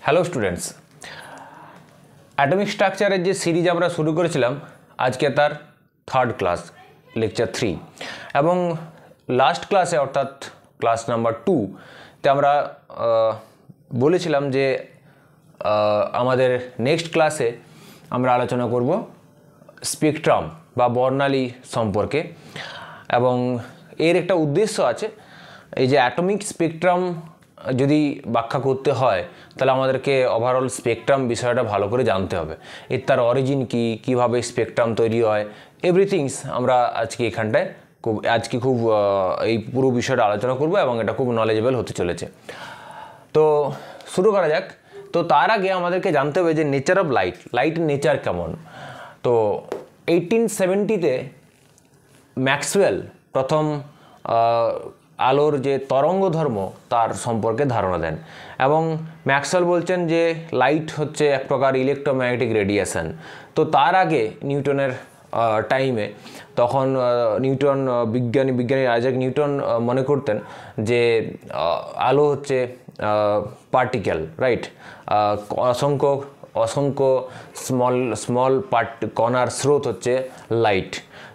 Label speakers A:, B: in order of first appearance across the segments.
A: Hello students, atomic স্ট্রাকচারের যে series আমরা শুরু করেছিলাম আজকে তার থার্ড ক্লাস লেকচার 3 এবং লাস্ট ক্লাসে অর্থাৎ ক্লাস নাম্বার 2তে আমরা বলেছিলাম যে আমাদের নেক্সট ক্লাসে আমরা আলোচনা করব স্পেকট্রাম বা বর্ণালী সম্পর্কে এবং এর একটা উদ্দেশ্য আছে। এই যে অ্যাটমিক স্পেকট্রাম যদি ব্যাখ্যা করতে হয় তাহলে আমাদেরকে ওভারঅল স্পেকট্রাম বিষয়টা ভালো করে জানতে হবে, এর তার অরিজিন কী, কীভাবে স্পেকট্রাম তৈরি হয়, এভরিথিংস আমরা আজকে খুব এই পুরো বিষয়টা আলোচনা করব এবং এটা খুব নলেজেবল হতে চলেছে। তো শুরু করা যাক। তো তার আগে আমাদেরকে জানতে হবে যে নেচার অফ লাইটের নেচার কেমন। তো 1870-তে ম্যাক্সওয়েল প্রথম আলোর যে তরঙ্গ ধর্ম তার সম্পর্কে ধারণা দেন এবং ম্যাক্সওয়েল বলছেন যে লাইট হচ্ছে এক প্রকার ইলেকট্রোম্যাগনেটিক রেডিয়েশন। তো তার আগে নিউটনের টাইমে তখন বিজ্ঞানী আইজ্যাক নিউটন মনে করতেন যে আলো হচ্ছে পার্টিকেল, রাইট, অসংখ্য স্মল কণার স্রোত হচ্ছে লাইট।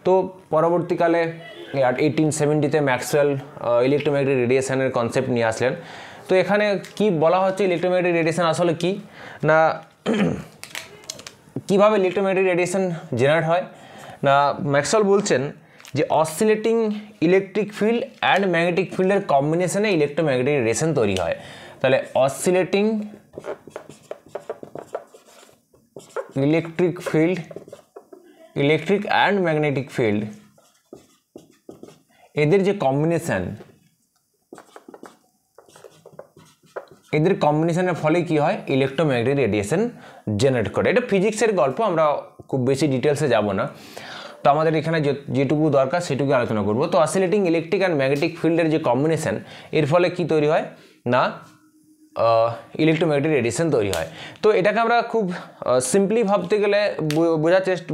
A: তো পরবর্তীকালে 1870-তে ম্যাক্সওয়েল ইলেকট্রোম্যাগনেটিক রেডিয়েশনের কনসেপ্ট নিয়ে আসলেন। তো এখানে কি বলা হচ্ছে ইলেকট্রোম্যাগনেটিক রেডিয়েশন আসলে কি না, কিভাবে ইলেকট্রোম্যাগনেটিক রেডিয়েশন জেনারেট হয় না, ম্যাক্সওয়েল বলছেন যে oscillating electric field and magnetic ফিল্ডের কম্বিনেশনে ইলেকট্রোম্যাগনেটিক রেডিয়েশন তৈরি হয়। তাহলে oscillating electric and magnetic field এদের যে কম্বিনেশন, এদের কম্বিনেশনের ফলে কি হয় ইলেকট্রোম্যাগনেটিক রেডিয়েশন জেনারেট করে। এটা ফিজিক্সের গল্প, আমরা খুব বেশি ডিটেলসে যাব না। তো আমাদের এখানে যেটুকু দরকার সেটুকু আলোচনা করব। তো অসিলেটিং ইলেকট্রিক অ্যান্ড ম্যাগনেটিক ফিল্ডের যে কম্বিনেশন এর ফলে কি তৈরি হয় না ইলেকট্রোম্যাগনেটিক রেডিয়েশন তৈরি হয়। তো এটাকে আমরা খুব সিম্পলি ভাবতে গেলে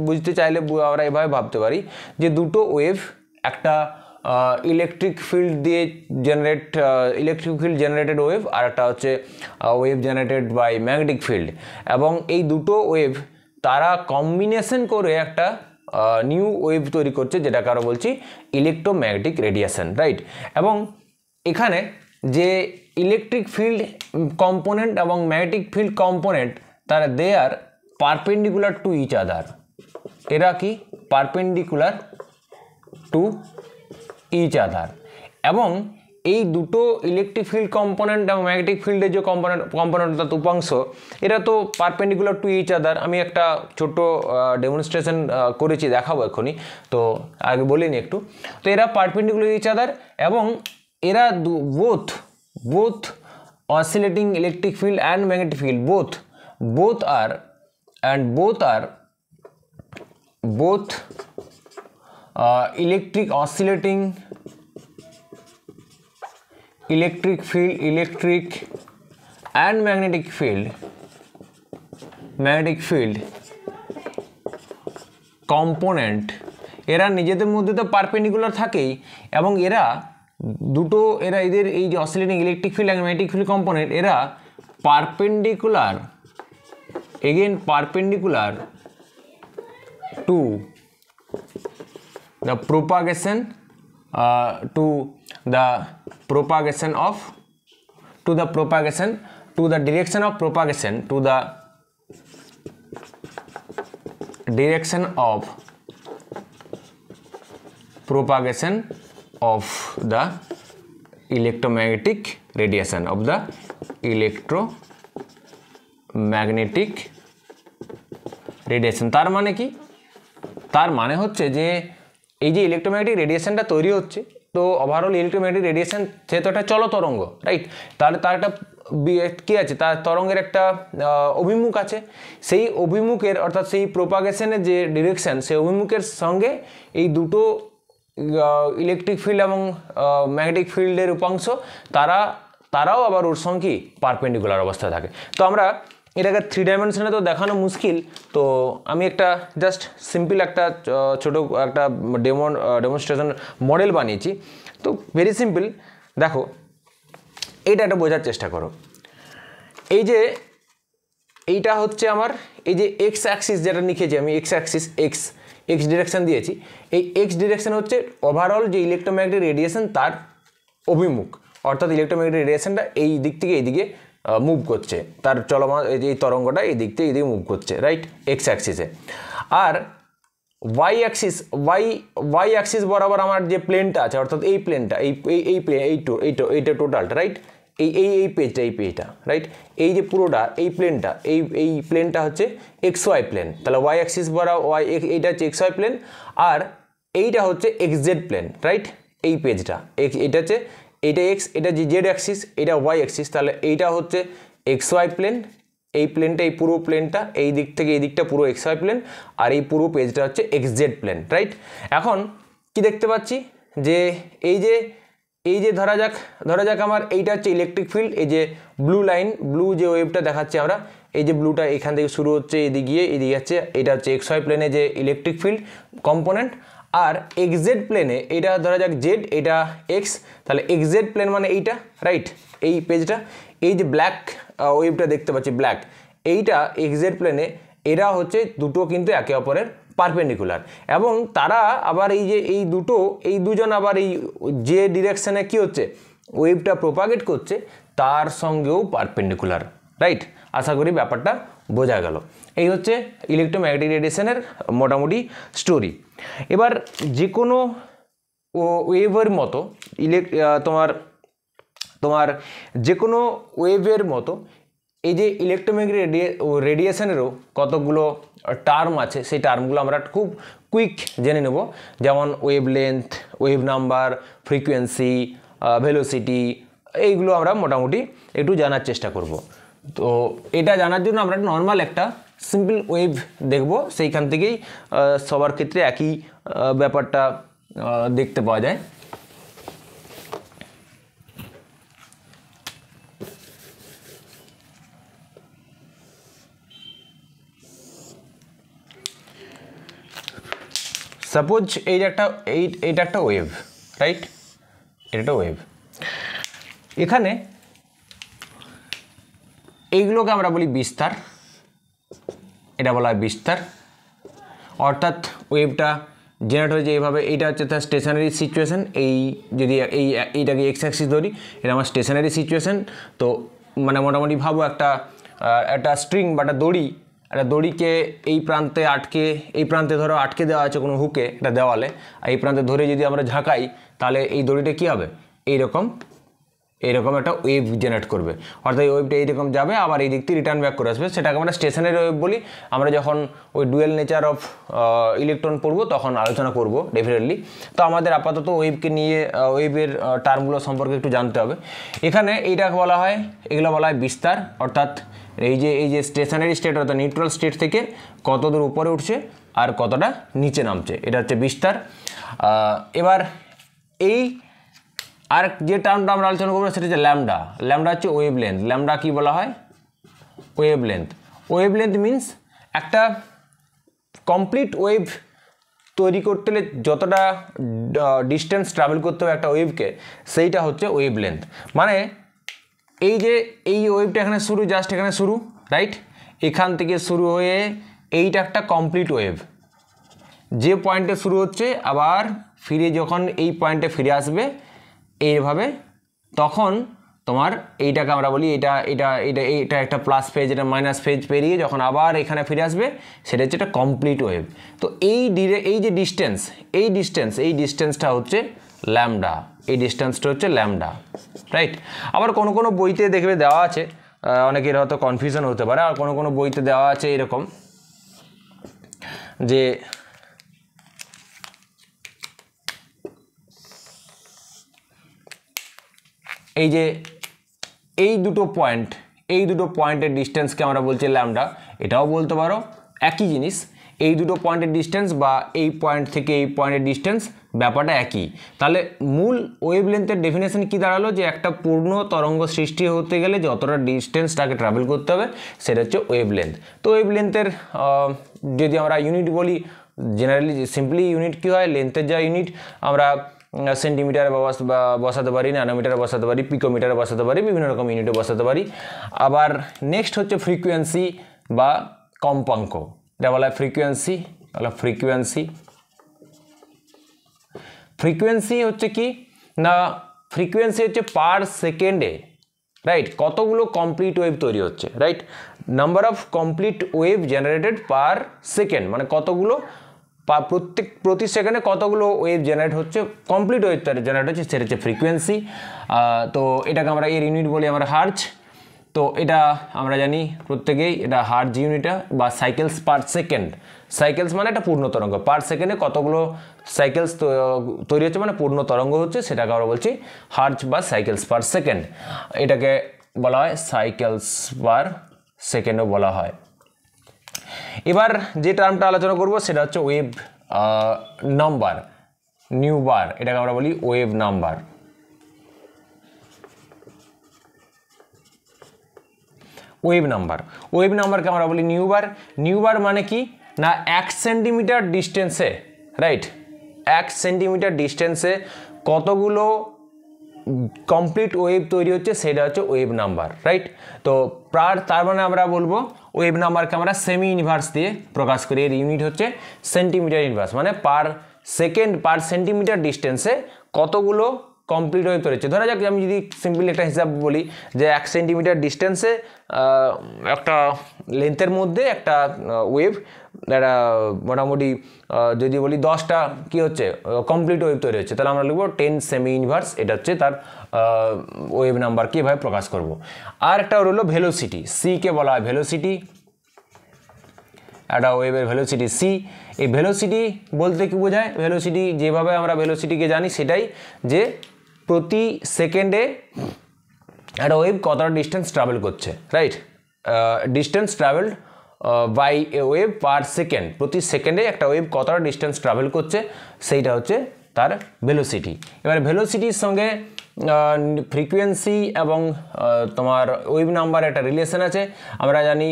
A: বুঝতে চাইলে আমরা এভাবে ভাবতে পারি যে দুটো ওয়েভ একটা ইলেকট্রিক ফিল্ড জেনারেটেড ওয়েভ আর একটা হচ্ছে wave generated by magnetic field, এবং এই দুটো ওয়েভ তারা কম্বিনেশন করে একটা নিউ ওয়েভ তৈরি করছে যেটাকে আরও বলছি ইলেকট্রোম্যাগনেটিক রেডিয়েশন, রাইট। এবং এখানে যে ইলেকট্রিক ফিল্ড কম্পোনেন্ট এবং ম্যাগনেটিক ফিল্ড কম্পোনেন্ট তারা they are perpendicular to each other. এরা কি পারপেন্ডিকুলার টু ইচ আদার, এবং এই দুটো ইলেকট্রিক ফিল্ড কম্পোনেন্ট এবং ম্যাগনেটিক ফিল্ডের যে কম্পোনেন্ট অর্থাৎ উপাংশ এরা তো পারপেন্ডিকুলার টু ইচ আদার। আমি একটা ছোট ডেমনস্ট্রেশন করেছি, দেখাবো এখনই, তো আগে বলিনি একটু। তো এরা পারপেন্ডিকুলার ইচ আদার এবং এরা both oscillating electric field and magnetic field both are oscillating electric and magnetic field component এরা নিজেদের মধ্যে তো পারপেন্ডিকুলার থাকেই এবং এদের এই যে অসিলেটিং ইলেকট্রিক ফিল্ড এবং ম্যাগনেটিক ফিল্ড কম্পোনেন্ট এরা perpendicular to the propagation to the direction of propagation of the electromagnetic radiation তার মানে কি, তার মানে হচ্ছে যে এই যে ইলেকট্রোম্যাগনেটিক রেডিয়েশনটা তৈরি হচ্ছে, তো ওভারঅল ইলেকট্রোম্যাগনেটিক রেডিয়েশন যেহেতু একটা চলো তরঙ্গ, রাইট, তাহলে তার একটা কী আছে, তার তরঙ্গের একটা অভিমুখ আছে। সেই অভিমুখের অর্থাৎ সেই প্রোপাগেশনের যে ডিরেকশন সেই অভিমুখের সঙ্গে এই দুটো ইলেকট্রিক ফিল্ড এবং ম্যাগনেটিক ফিল্ডের উপাংশ তারাও আবার ওর সঙ্গে পারপেন্ডিকুলার অবস্থায় থাকে। তো আমরা এটাকে 3 ডাইমেনশনে তো দেখানো মুশকিল, তো আমি একটা জাস্ট সিম্পল একটা ছোটো একটা ডেমনস্ট্রেশন মডেল বানিয়েছি। তো ভেরি সিম্পল, দেখো এইটা একটা বোঝার চেষ্টা করো। এই যে এইটা হচ্ছে আমার এই যে এক্স অ্যাক্সিস যেটা লিখেছি আমি, এক্স অ্যাক্সিস, এক্স ডিরেকশন দিয়েছি। এই এক্স ডিরেকশন হচ্ছে ওভারঅল যে ইলেকট্রোম্যাগনেটিক রেডিয়েশন তার অভিমুখ, অর্থাৎ ইলেকট্রোম্যাগনেটিক রেডিয়েশনটা এই দিক থেকে এই দিকে মুভ করছে, তার চলমান এই তরঙ্গটা এই দিক থেকে এই দিকে মুভ করছে, রাইট, এক্স অ্যাক্সিসে। আর ওয়াই অ্যাক্সিস বরাবর আমার যে প্লেনটা আছে, অর্থাৎ এই প্লেনটা, এইটা টোটালটা, রাইট, এই পেজটা, রাইট, এই যে পুরোটা এই প্লেনটা হচ্ছে এক্স ওয়াই প্লেন। তাহলে ওয়াই অ্যাক্সিস বরাবর এইটা হচ্ছে এক্স ওয়াই প্লেন, আর এইটা হচ্ছে এক্স জেড প্লেন, রাইট, এই পেজটা এটা হচ্ছে, এইটা এক্স, এটা যে জেড অ্যাক্সিস, এটা ওয়াই অ্যাক্সিস, তাহলে এইটা হচ্ছে এক্স ওয়াই প্লেন, এই প্লেনটা, এই পুরো প্লেনটা এই দিক থেকে এই দিকটা পুরো এক্স ওয়াই প্লেন, আর এই পুরো পেজটা হচ্ছে এক্স জেড প্লেন, রাইট। এখন কি দেখতে পাচ্ছি যে এই যে ধরা যাক আমার এইটা হচ্ছে ইলেকট্রিক ফিল্ড, এই যে ব্লু লাইন, ব্লু যে ওয়েভটা দেখাচ্ছে আমরা, এই যে ব্লুটা এখান থেকে শুরু হচ্ছে এদিকে যাচ্ছে, এটা হচ্ছে এক্স ওয়াই প্লেনে যে ইলেকট্রিক ফিল্ড কম্পোনেন্ট। আর এক্স জেড প্লেনে এটা ধরা যাক জেড, এটা এক্স, তাহলে এক্স জেড প্লেন মানে এইটা, রাইট, এই পেজটা, এই যে ব্ল্যাক ওয়েভটা দেখতে পাচ্ছি ব্ল্যাক, এইটা এক্স জেড প্লেনে, এরা হচ্ছে দুটো কিন্তু একে অপরের পারপেন্ডিকুলার, এবং তারা আবার এই দুজন আবার এই যে ডিরেকশনে কি হচ্ছে ওয়েভটা প্রোপাগেট করছে তার সঙ্গেও পারপেন্ডিকুলার, রাইট। আশা করি ব্যাপারটা বোঝা গেল। এই হচ্ছে ইলেকট্রোম্যাগনেটিক রেডিয়েশনের মোটামুটি স্টোরি। এবার যে কোনো ওয়েভের মতো তোমার যে কোনো ওয়েভের মতো এই যে ইলেকট্রোম্যাগনেটিক রেডিয়েশনেরও কতগুলো টার্ম আছে, সেই টার্মগুলো আমরা খুব কুইক জেনে নেব, যেমন wave length, wave number, frequency, velocity, এইগুলো আমরা মোটামুটি একটু জানার চেষ্টা করব। তো এটা জানার জন্য আমরা নর্মাল একটা সিম্পল ওয়েভ দেখব, সেইখান থেকেই সবার ক্ষেত্রে একই ব্যাপারটা দেখতে পাওয়া যায়। সাপোজ এইটা একটা ওয়েভ, রাইট, এটা একটা ওয়েভ। এখানে এইগুলোকে আমরা বলি বিস্তার, এটা বলা হয় বিস্তার, অর্থাৎ ওয়েভটা জেনারেট হয়েছে এইভাবে। এইটা হচ্ছে তার স্টেশনারি সিচুয়েশান, এই যদি এইটাকে এক্স অ্যাক্সিস ধরি, এটা আমার স্টেশনারি সিচুয়েশান। তো মানে মোটামুটি ভাবো একটা স্ট্রিং বা একটা দড়িকে এই প্রান্তে ধরো আটকে দেওয়া আছে কোনো হুকে, একটা দেওয়ালে, আর এই প্রান্তে ধরে যদি আমরা ঝাঁকাই তাহলে এই দড়িটা কী হবে, এইরকম একটা ওয়েভ জেনারেট করবে, অর্থাৎ এই ওয়েভটা এইরকম যাবে, আবার এই দিক থেকে রিটার্ন ব্যাক করে আসবে, সেটাকে আমরা স্টেশনারি ওয়েভ বলি। আমরা যখন ওই ডুয়েল নেচার অফ ইলেকট্রন পড়বো তখন আলোচনা করব ডেফিনেটলি। তো আমাদের আপাতত ওয়েভকে নিয়ে ওয়েভের টার্মগুলো সম্পর্কে একটু জানতে হবে। এখানে এগুলো বলা হয় বিস্তার, অর্থাৎ এই যে স্টেশনারি স্টেট অর্থাৎ নিউট্রাল স্টেট থেকে কত দূর উপরে উঠছে আর কতটা নিচে নামছে, এটা হচ্ছে বিস্তার। এবার আর যে টার্মটা আমরা আলোচনা করবো সেটা হচ্ছে ল্যামডা হচ্ছে ওয়েভ লেন্থ। ল্যামডা কি বলা হয়, ওয়েভ লেন্থ মিনস একটা কমপ্লিট ওয়েভ তৈরি করতে হলে যতটা ডিস্টেন্স ট্রাভেল করতে হবে একটা ওয়েভকে, সেইটা হচ্ছে ওয়েভ লেন্থ। মানে এই ওয়েভটা এখানে শুরু, রাইট, এখান থেকে শুরু হয়ে এইটা একটা কমপ্লিট ওয়েভ, যে পয়েন্টে শুরু হচ্ছে আবার ফিরে যখন এই পয়েন্টে ফিরে আসবে এইভাবে, তখন তোমার এইটাকে আমরা বলি এটা একটা প্লাস ফেজ, এটা মাইনাস ফেজ পেরিয়ে যখন আবার এখানে ফিরে আসবে সেটা হচ্ছে একটা কমপ্লিট ওয়েভ। তো এই যে ডিস্টেন্সটা হচ্ছে ল্যামডা, রাইট। আবার কোনো বইতে দেখবে দেওয়া আছে, অনেকের হয়তো কনফিউশন হতে পারে, আর কোনো বইতে দেওয়া আছে এরকম যে এই দুটো পয়েন্টের ডিস্টেন্সকে আমরা বলছি ল্যামডা, এটাও বলতে পারো একই জিনিস। এই দুটো পয়েন্টের ডিস্টেন্স বা এই পয়েন্ট থেকে এই পয়েন্টের ডিস্টেন্স ব্যাপারটা একই। তাহলে মূল ওয়েভ লেন্থের ডেফিনেশন কি দাঁড়ালো, যে একটা পূর্ণ তরঙ্গ সৃষ্টি হতে গেলে যতটা ডিস্টেন্সটাকে ট্রাভেল করতে হবে সেটা হচ্ছে ওয়েভ লেন্থ। তো ওয়েভ লেন্থের যদি আমরা ইউনিট বলি, জেনারেলি সিম্পলি ইউনিট কী হয়, লেন্থের যা ইউনিট আমরা সেন্টিমিটারে বসাতে পারি, ন্যানোমিটারে বসাতে পারি, পিকোমিটারে বসাতে পারি, বিভিন্ন রকম ইউনিটে বসাতে পারি। আবার নেক্সট হচ্ছে ফ্রিকোয়েন্সি, বা কম্পাঙ্ক, এটা বলা হয় ফ্রিকোয়েন্সি। ফ্রিকোয়েন্সি হচ্ছে কি না, ফ্রিকোয়েন্সি হচ্ছে পার সেকেন্ডে, রাইট, কতগুলো কমপ্লিট ওয়েভ তৈরি হচ্ছে, right, number of complete wave generated per second, মানে কতগুলো প্রতি সেকেন্ডে কতগুলো ওয়েভ জেনারেট হচ্ছে, কমপ্লিট ওয়েভ জেনারেট হচ্ছে, সেটা হচ্ছে ফ্রিকোয়েন্সি। তো এটাকে আমরা এর ইউনিট বলি আমরা হার্জ। তো এটা আমরা জানি প্রত্যেকেই, এটা হার্জ ইউনিটটা বা সাইকেলস পার সেকেন্ড। সাইকেলস মানে একটা পূর্ণ তরঙ্গ, পার সেকেন্ডে কতগুলো সাইকেলস তৈরি হচ্ছে মানে পূর্ণ তরঙ্গ হচ্ছে, সেটাকে আমরা বলছি হার্জ বা সাইকেলস পার সেকেন্ড। এটাকে বলা হয় সাইকেলস পার সেকেন্ডও বলা হয়। এবার যে টার্মটা আলোচনা করব সেটা হচ্ছে ওয়েভ নাম্বার, নিউ বার, এটাকে আমরা বলি ওয়েভ নাম্বার। ওয়েভ নাম্বারকে আমরা বলি নিউ বার। নিউ বার মানে কি না 1 সেন্টিমিটার ডিস্টেন্সে, রাইট, 1 সেন্টিমিটার ডিস্টেন্সে কতগুলো কমপ্লিট ওয়েভ তৈরি হচ্ছে সেটা হচ্ছে ওয়েভ নাম্বার, রাইট। তো তার মানে আমরা বলবো ওয়েভ নাম্বারকে আমরা সেমি ইনভার্স দিয়ে প্রকাশ করি, এর ইউনিট হচ্ছে সেন্টিমিটার ইনভার্স, মানে পার সেকেন্ড পার সেন্টিমিটার ডিস্টেন্সে কতগুলো কমপ্লিট ওয়েভ তৈরি হচ্ছে। ধরা যাক আমি যদি সিম্পলি একটা হিসাব বলি যে 1 সেন্টিমিটার ডিস্টেন্সে একটা লেন্থের মধ্যে একটা ওয়েভ, একটা মোটামুটি যদি বলি 10টা কি হচ্ছে কমপ্লিট ওয়েভ তৈরি হচ্ছে, তাহলে আমরা লিখবো 10 সেমি ইনভার্স, এটা হচ্ছে তার ওয়েভ নাম্বারকে এভাবে প্রকাশ করব। আর একটা হলো ভেলোসিটি, সিকে বলা হয় ভেলোসিটি, একটা ওয়েভের ভেলোসিটি সি। এই ভেলোসিটি বলতে কি বোঝায়, ভেলোসিটি যেভাবে আমরা ভেলোসিটিকে জানি সেটাই, যে প্রতি সেকেন্ডে একটা ওয়েভ কতটা ডিস্টেন্স ট্রাভেল করছে, right, distance travelled by a wave per second, প্রতি সেকেন্ডে একটা ওয়েভ কতটা ডিস্টেন্স ট্রাভেল করছে সেইটা হচ্ছে তার ভেলোসিটি। এবার ভেলোসিটির সঙ্গে ফ্রিকোয়েন্সি এবং তোমার ওয়েভ নাম্বার একটা রিলেশন আছে, আমরা জানি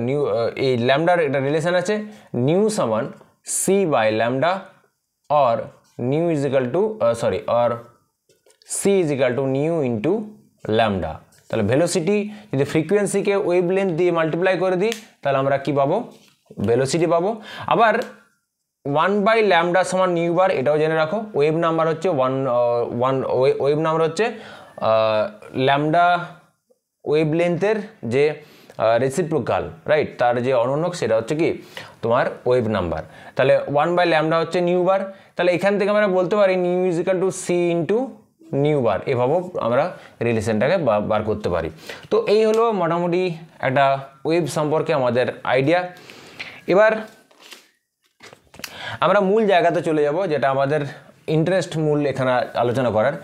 A: নিউ এই ল্যামডার একটা রিলেশন আছে, নিউ সমান c by lambda, or nu is equal to or c is equal to nu into lambda. তাহলে ভেলোসিটি যদি ফ্রিকোয়েন্সিকে ওয়েভ লেন্থ দিয়ে মাল্টিপ্লাই করে দিই তাহলে আমরা কি পাবো, ভেলোসিটি পাবো। আবার 1 বাই ল্যামডা সমান নিউ বার, এটাও জেনে রাখো। ওয়েভ নাম্বার হচ্ছে ওয়েভ নাম্বার হচ্ছে ল্যামডা ওয়েভ লেন্থের যে রেসিপ্রোকাল, রাইট, তার যে অনন্যক সেটা হচ্ছে কি তোমার ওয়েভ নাম্বার। তাহলে 1 বাই ল্যামডা হচ্ছে নিউ বার। তাহলে এখান থেকে আমরা বলতে পারি nu is equal to c into nu bar, এভাবেও আমরা রিলেশনটাকে বার করতে পারি। তো এই হলো মোটামুটি একটা ওয়েভ সম্পর্কে আমাদের আইডিয়া। এবার আমরা মূল জায়গাতে চলে যাব, যেটা আমাদের ইন্টারেস্ট মূল এখানে আলোচনা করার,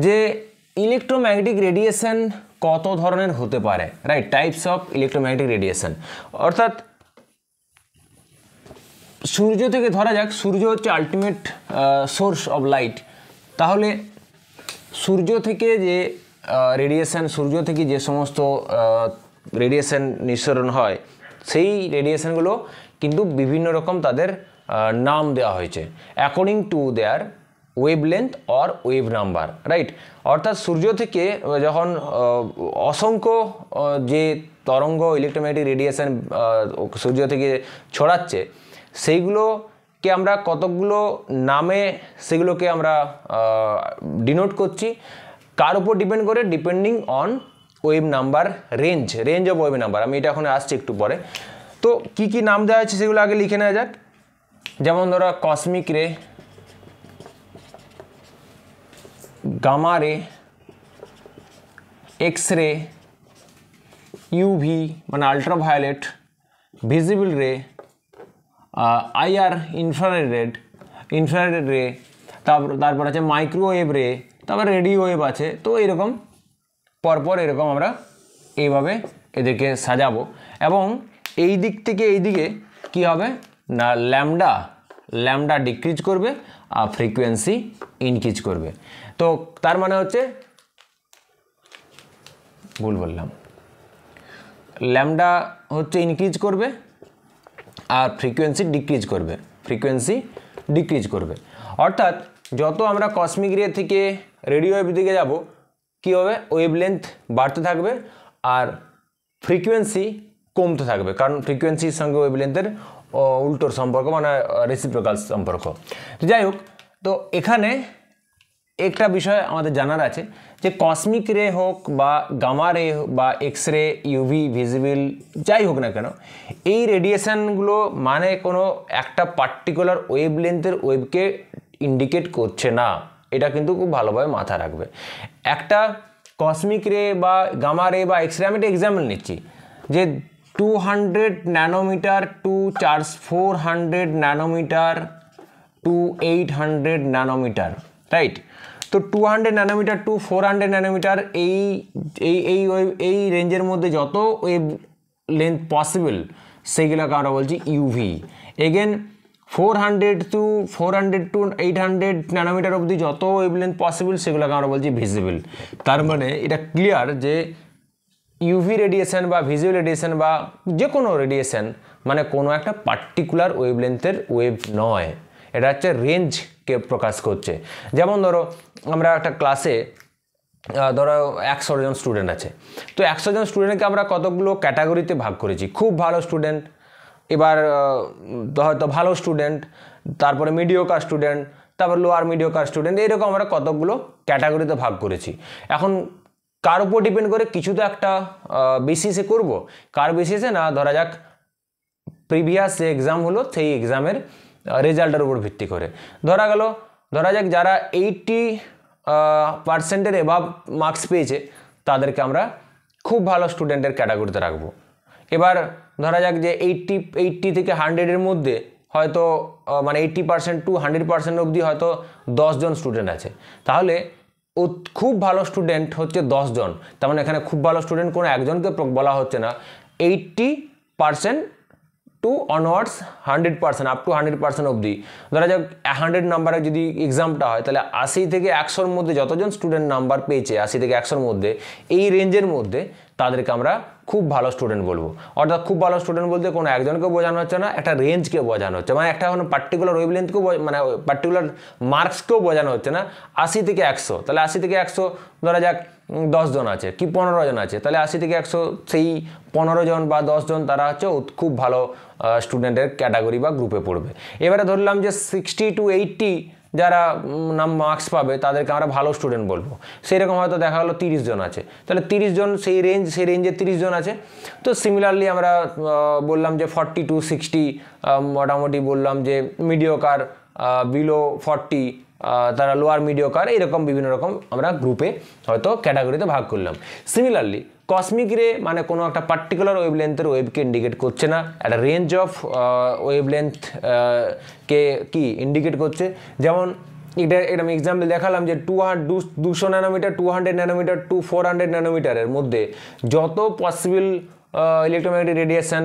A: যে ইলেকট্রোম্যাগনেটিক রেডিয়েশন কত ধরনের হতে পারে, right, types of electromagnetic radiation. অর্থাৎ সূর্য থেকে, ধরা যাক সূর্য হচ্ছে আলটিমেট সোর্স অফ লাইট, তাহলে সূর্য থেকে যে রেডিয়েশন, সূর্য থেকে যে সমস্ত রেডিয়েশন নিঃসরণ হয় সেই রেডিয়েশনগুলো কিন্তু বিভিন্ন রকম তাদের নাম দেওয়া হয়েছে according to their wave length or wave number, right. অর্থাৎ সূর্য থেকে যখন অসংখ্য যে তরঙ্গ ইলেকট্রোম্যাগনেটিক রেডিয়েশন সূর্য থেকে ছড়াচ্ছে সেইগুলোকে আমরা কতগুলো নামে সেগুলোকে আমরা ডিনোট করছি, কার উপর ডিপেন্ড করে, depending on wave number, range of wave number. আমি এটা এখন আসছি একটু পরে। তো কি কি নাম দেওয়া আছে সেগুলো আগে লিখে নেওয়া যাক। যেমন ধরো কসমিক রে, গামা রে, এক্স রে, ইউভি মানে আল্ট্রাভায়োলেট, ভিজিবল রে, আইআর ইনফ্রারেড রে, তারপর আছে মাইক্রোওয়েভ রে, তারপর রেডিও ওয়েভ আছে। তো এরকম পরপর এরকম আমরা এইভাবে এদেরকে সাজাবো, এবং এই দিক থেকে এই দিকে কী হবে না ল্যামডা ডিক্রিজ করবে আর ফ্রিকোয়েন্সি ইনক্রিজ করবে। তো তার মানে হচ্ছে, ভুল বললাম, ল্যামডা হচ্ছে ইনক্রিজ করবে আর ফ্রিকোয়েন্সি ডিক্রিজ করবে। অর্থাৎ যত আমরা কসমিক রে থেকে রেডিও ওয়েভ দিকে যাব কী হবে, ওয়েভ লেন্থ বাড়তে থাকবে আর ফ্রিকোয়েন্সি কমতে থাকবে, কারণ ফ্রিকোয়েন্সির সঙ্গে ওয়েভলেন্থের উল্টোর সম্পর্ক, মানে রেসিপ্রোকাল সম্পর্ক। তো যাই হোক, তো এখানে একটা বিষয় আমাদের জানার আছে যে কসমিক রে হোক বা গামা রে বা এক্স রে, ইউভি, ভিজিবল, যাই হোক না কেন, এই রেডিয়েশনগুলো মানে কোনো একটা পার্টিকুলার ওয়েভলেন্থের ওয়েভকে ইন্ডিকেট করছে না। এটা কিন্তু খুব ভালোভাবে মাথায় রাখবে। একটা কসমিক রে বা গামা রে বা এক্স রে, আমি একটা এক্সাম্পল নিচ্ছি যে 200 nanometre to 400 nanometre to 800 nanometre, right? তো 200 ন্যানোমিটার টু 400 ন্যানোমিটার এই রেঞ্জের মধ্যে যত ওয়েভ লেন্থ পসিবল সেইগুলোকে আমরা বলছি ইউভি। এগেন 400 টু 800 ন্যানোমিটার অবধি যত ওয়েভ লেন্থ পসিবল সেগুলোকে আমরা বলছি ভিজিবল। তার মানে এটা ক্লিয়ার যে ইউভি রেডিয়েশন বা ভিজুয়াল রেডিয়েশন বা যে কোনো রেডিয়েশন মানে কোনো একটা পার্টিকুলার ওয়েভলেন্থের ওয়েভ নয়, এটা হচ্ছে রেঞ্জকে প্রকাশ করছে। যেমন ধরো আমরা একটা ক্লাসে ধরো 100 জন স্টুডেন্ট আছে, তো 100 জন স্টুডেন্টকে আমরা কতগুলো ক্যাটাগরিতে ভাগ করেছি। খুব ভালো স্টুডেন্ট, এবার হয়তো ভালো স্টুডেন্ট, তারপরে মিডিওকার স্টুডেন্ট, তারপর লোয়ার মিডিওকার স্টুডেন্ট, এইরকম আমরা কতগুলো ক্যাটাগরিতে ভাগ করেছি। এখন কার উপর ডিপেন্ড করে, কিছু তো একটা বেসিসে করব, কার বেসিসে না, ধরা যাক প্রিভিয়াস যে এক্সাম হলো সেই এক্সামের রেজাল্টের উপর ভিত্তি করে। ধরা যাক যারা 80% এবাভ মার্কস পেয়েছে তাদেরকে আমরা খুব ভালো স্টুডেন্টের ক্যাটাগরিতে রাখবো। এবার ধরা যাক যে 80 থেকে 100-এর মধ্যে হয়তো মানে 80% টু 100% অবধি হয়তো 10 জন স্টুডেন্ট আছে, তাহলে ও খুব ভালো স্টুডেন্ট হচ্ছে 10 জন। তার মানে এখানে খুব ভালো স্টুডেন্ট কোনো একজনকে বলা হচ্ছে না, 80% টু অনওয়ার্ডস 100%, আপ টু 100% অবধি। ধরা যাক 100 নাম্বারে যদি এক্সামটা হয়, তাহলে 80 থেকে 100-র মধ্যে যতজন স্টুডেন্ট নাম্বার পেয়েছে 80 থেকে 100-র মধ্যে, এই রেঞ্জের মধ্যে তাদেরকে আমরা খুব ভালো স্টুডেন্ট বলবো। অর্থাৎ খুব ভালো স্টুডেন্ট বলতে কোনো একজনকে বোঝানো হচ্ছে না, একটা রেঞ্জকে বোঝানো হচ্ছে, মানে একটা কোনো পার্টিকুলার ওয়েভলেন্থকেও মানে পার্টিকুলার মার্কসকেও বোঝানো হচ্ছে না। 80 থেকে 100, তাহলে 80 থেকে 100 ধরা যাক 10 জন আছে কি 15 জন আছে, তাহলে 80 থেকে 100 সেই 15 জন বা 10 জন তারা হচ্ছে খুব ভালো স্টুডেন্টের ক্যাটাগরি বা গ্রুপে পড়বে। এবারে ধরলাম যে 60 টু 80 যারা মার্কস পাবে তাদেরকে আমরা ভালো স্টুডেন্ট বলবো। সেরকম হয়তো দেখা গেলো 30 জন আছে, তাহলে 30 জন সেই রেঞ্জে 30 জন আছে। তো সিমিলারলি আমরা বললাম যে 40 টু 60 মোটামুটি বললাম যে মিডিওকার, বিলো 40 তারা লোয়ার মিডিওকার, এইরকম বিভিন্ন রকম আমরা গ্রুপে হয়তো ক্যাটাগরিতে ভাগ করলাম। সিমিলারলি কসমিক রে মানে কোনো একটা পার্টিকুলার ওয়েভলেন্থের ওয়েভকে ইন্ডিকেট করছে না, একটা রেঞ্জ অফ ওয়েভলেন্থ কে কি ইন্ডিকেট করছে। যেমন এটা আমি এক্সাম্পল দেখালাম যে 200 ন্যানোমিটার, 200 ন্যানোমিটার টু 400 ন্যানোমিটারের মধ্যে যত পসিবল ইলেকট্রোম্যাগনেটিক রেডিয়েশন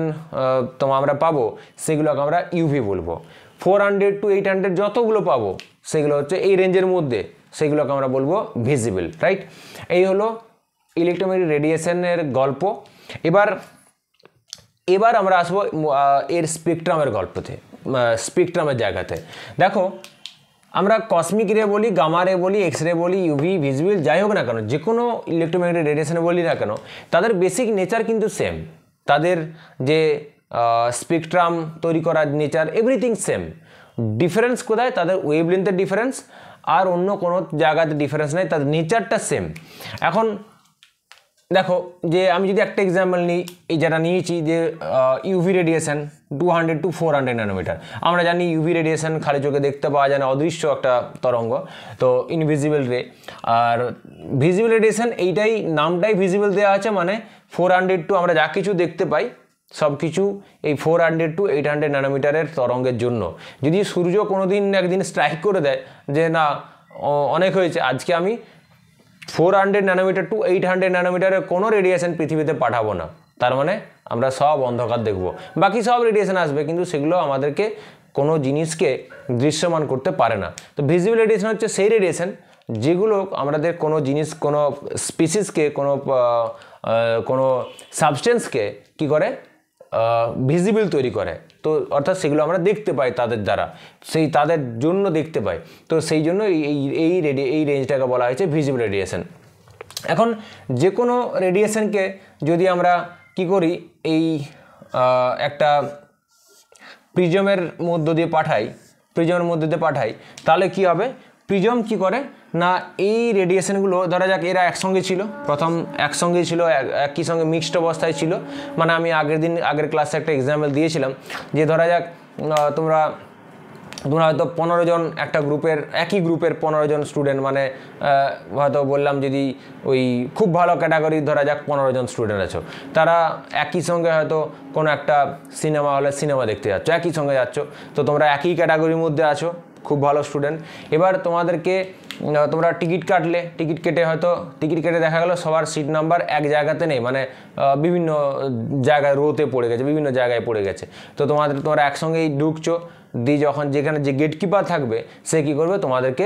A: আমরা পাবো সেগুলোকে আমরা ইউভি বলবো। 400 টু 800 যতগুলো পাবো সেগুলো হচ্ছে এই রেঞ্জের মধ্যে, সেগুলোকে আমরা বলবো ভিজিবল, রাইট? এই হলো ইলেকট্রোম্যাগনেটিক রেডিয়েশনের গল্প। এবার আমরা আসবো এর স্পেকট্রামের গল্পতে, স্পেকট্রামের জায়গাতে। দেখো আমরা কসমিক রে বলি, গামা রে বলি, এক্স রে বলি, ইউভি, ভিজিবল, যাই হোক না কেন, যে কোনো ইলেকট্রোম্যাগনেটিক রেডিয়েশনে বলি না কেন, তাদের বেসিক নেচার কিন্তু সেম। তাদের যে স্পেকট্রাম তৈরি করার নেচার, এভরিথিং সেম। ডিফারেন্স কোথায়? তাদের ওয়েভলেন্থের ডিফারেন্স, আর অন্য কোনো জায়গাতে ডিফারেন্স নেই, তাদের নেচারটা সেম। এখন দেখো যে আমি যদি একটা এক্সাম্পল নিই, এই যেটা নিয়েছি যে ইউভি রেডিয়েশন 200 টু 400 ন্যানোমিটার। আমরা জানি ইউভি রেডিয়েশন খালি চোখে দেখতে পাওয়া যায় না, অদৃশ্য একটা তরঙ্গ, তো ইনভিজিবল রে। আর ভিজিবল রেডিয়েশন এইটাই নামটাই ভিজিবল দেওয়া আছে, মানে 400 টু আমরা যা কিছু দেখতে পাই সব কিছু এই 400 টু 800 ন্যানোমিটারের তরঙ্গের জন্য। যদি সূর্য কোনো দিন একদিন স্ট্রাইক করে দেয় যে না অনেক হয়েছে, আজকে আমি 400 ন্যানোমিটার টু 800 ন্যানোমিটারের কোনো রেডিয়েশন পৃথিবীতে পাঠাবো না, তার মানে আমরা সব অন্ধকার দেখব, বাকি সব রেডিয়েশন আসবে কিন্তু সেগুলো আমাদেরকে কোনো জিনিসকে দৃশ্যমান করতে পারে না। তো ভিজিবল রেডিয়েশন হচ্ছে সেই রেডিয়েশন যেগুলো আমাদের কোনো জিনিস, কোনো স্পিসিসকে, কোনো সাবস্টেন্সকে কী করে, ভিজিবল তৈরি করে। তো অর্থাৎ সেগুলো আমরা দেখতে পাই তাদের দ্বারা, তাদের জন্য দেখতে পাই। তো সেই জন্য এই রেঞ্জটাকে বলা হয়েছে ভিজিবল রেডিয়েশন। এখন যে কোনো রেডিয়েশনকে যদি আমরা কি করি, এই একটা প্রিজমের মধ্য দিয়ে পাঠাই, তাহলে কি হবে, প্রিজম কি করে না, এই রেডিয়েশনগুলো ধরা যাক এরা একসঙ্গে ছিল, প্রথম একসঙ্গেই ছিল, একই সঙ্গে মিক্সড অবস্থায় ছিল। মানে আমি আগের ক্লাসে একটা এক্সাম্পল দিয়েছিলাম যে ধরা যাক তোমরা হয়তো 15 জন একটা একই গ্রুপের 15 জন স্টুডেন্ট, মানে হয়তো বললাম যদি ওই খুব ভালো ক্যাটাগরি ধরা যাক 15 জন স্টুডেন্ট আছো, তারা একই সঙ্গে হয়তো কোনো একটা সিনেমা হলে সিনেমা দেখতে যাচ্ছ, একই সঙ্গে যাচ্ছ, তো তোমরা একই ক্যাটাগরির মধ্যে আছো, খুব ভালো স্টুডেন্ট। এবার তোমরা টিকিট কেটে হয়তো টিকিট কেটে দেখা গেলো সবার সিট নাম্বার এক জায়গাতে নেই, মানে বিভিন্ন জায়গায় রোতে পড়ে গেছে, বিভিন্ন জায়গায় পড়ে গেছে। তো তোমরা একসঙ্গেই ঢুকছো, যেখানে যে গেটকিপার থাকবে সে কী করবে, তোমাদেরকে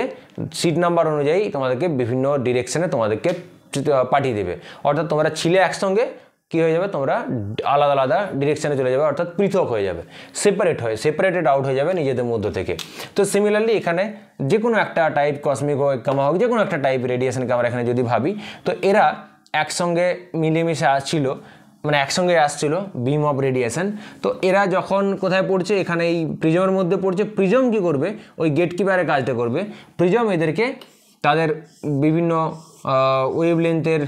A: সিট নাম্বার অনুযায়ী তোমাদেরকে বিভিন্ন ডিরেকশনে তোমাদেরকে পাঠিয়ে দেবে। অর্থাৎ তোমরা ছিলে একসঙ্গে, কী হয়ে যাবে, তোমরা আলাদা আলাদা ডিরেকশানে চলে যাবে, অর্থাৎ পৃথক হয়ে যাবে, সেপারেটেড আউট হয়ে যাবে নিজেদের মধ্য থেকে। তো সিমিলারলি এখানে যে কোনো একটা টাইপ, কসমিক হোক গামা হোক, যে কোনো একটা টাইপ রেডিয়েশনকে আমরা এখানে যদি ভাবি, তো এরা একসঙ্গে মিলেমিশে একসঙ্গে আসছিল বিম অফ রেডিয়েশন। তো এরা যখন কোথায় পড়ছে, এখানে এই প্রিজমের মধ্যে পড়ছে, প্রিজম কী করবে, ওই গেটকিপারের কাজটা করবে। প্রিজম এদেরকে তাদের বিভিন্ন ওয়েভলেন্থের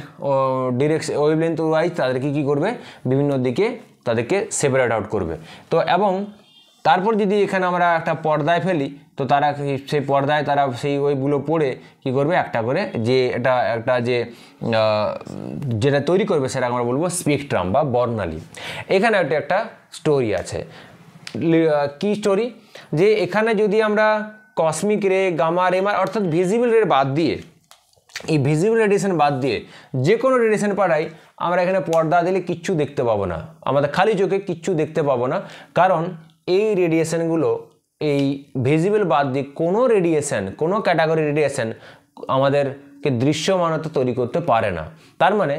A: ওয়েভলেন্থ ওয়াইজ তাদেরকে কী করবে, বিভিন্ন দিকে তাদেরকে সেপারেট আউট করবে। তো এবং তারপর যদি এখানে আমরা একটা পর্দায় ফেলি, তো তারা সেই পর্দায় তারা সেই ওইগুলো পড়ে কী করবে, একটা করে যে যেটা তৈরি করবে সেটা আমরা বলবো স্পেকট্রাম বা বর্ণালী। এখানে একটা স্টোরি আছে। কি স্টোরি, যে এখানে যদি আমরা কসমিক রে, গামা রে, অর্থাৎ ভিজিবল রে বাদ দিয়ে, এই ভিজিবল রেডিয়েশন বাদ দিয়ে যে কোনো রেডিয়েশন পাঠাই, আমরা এখানে পর্দা দিলে কিচ্ছু দেখতে পাবো না, আমাদের খালি চোখে কিচ্ছু দেখতে পাবো না। কারণ এই রেডিয়েশনগুলো, এই ভিজিবল বাদ দিয়ে কোনো রেডিয়েশন, কোনো ক্যাটাগরি রেডিয়েশন আমাদেরকে দৃশ্যমানতা তৈরি করতে পারে না। তার মানে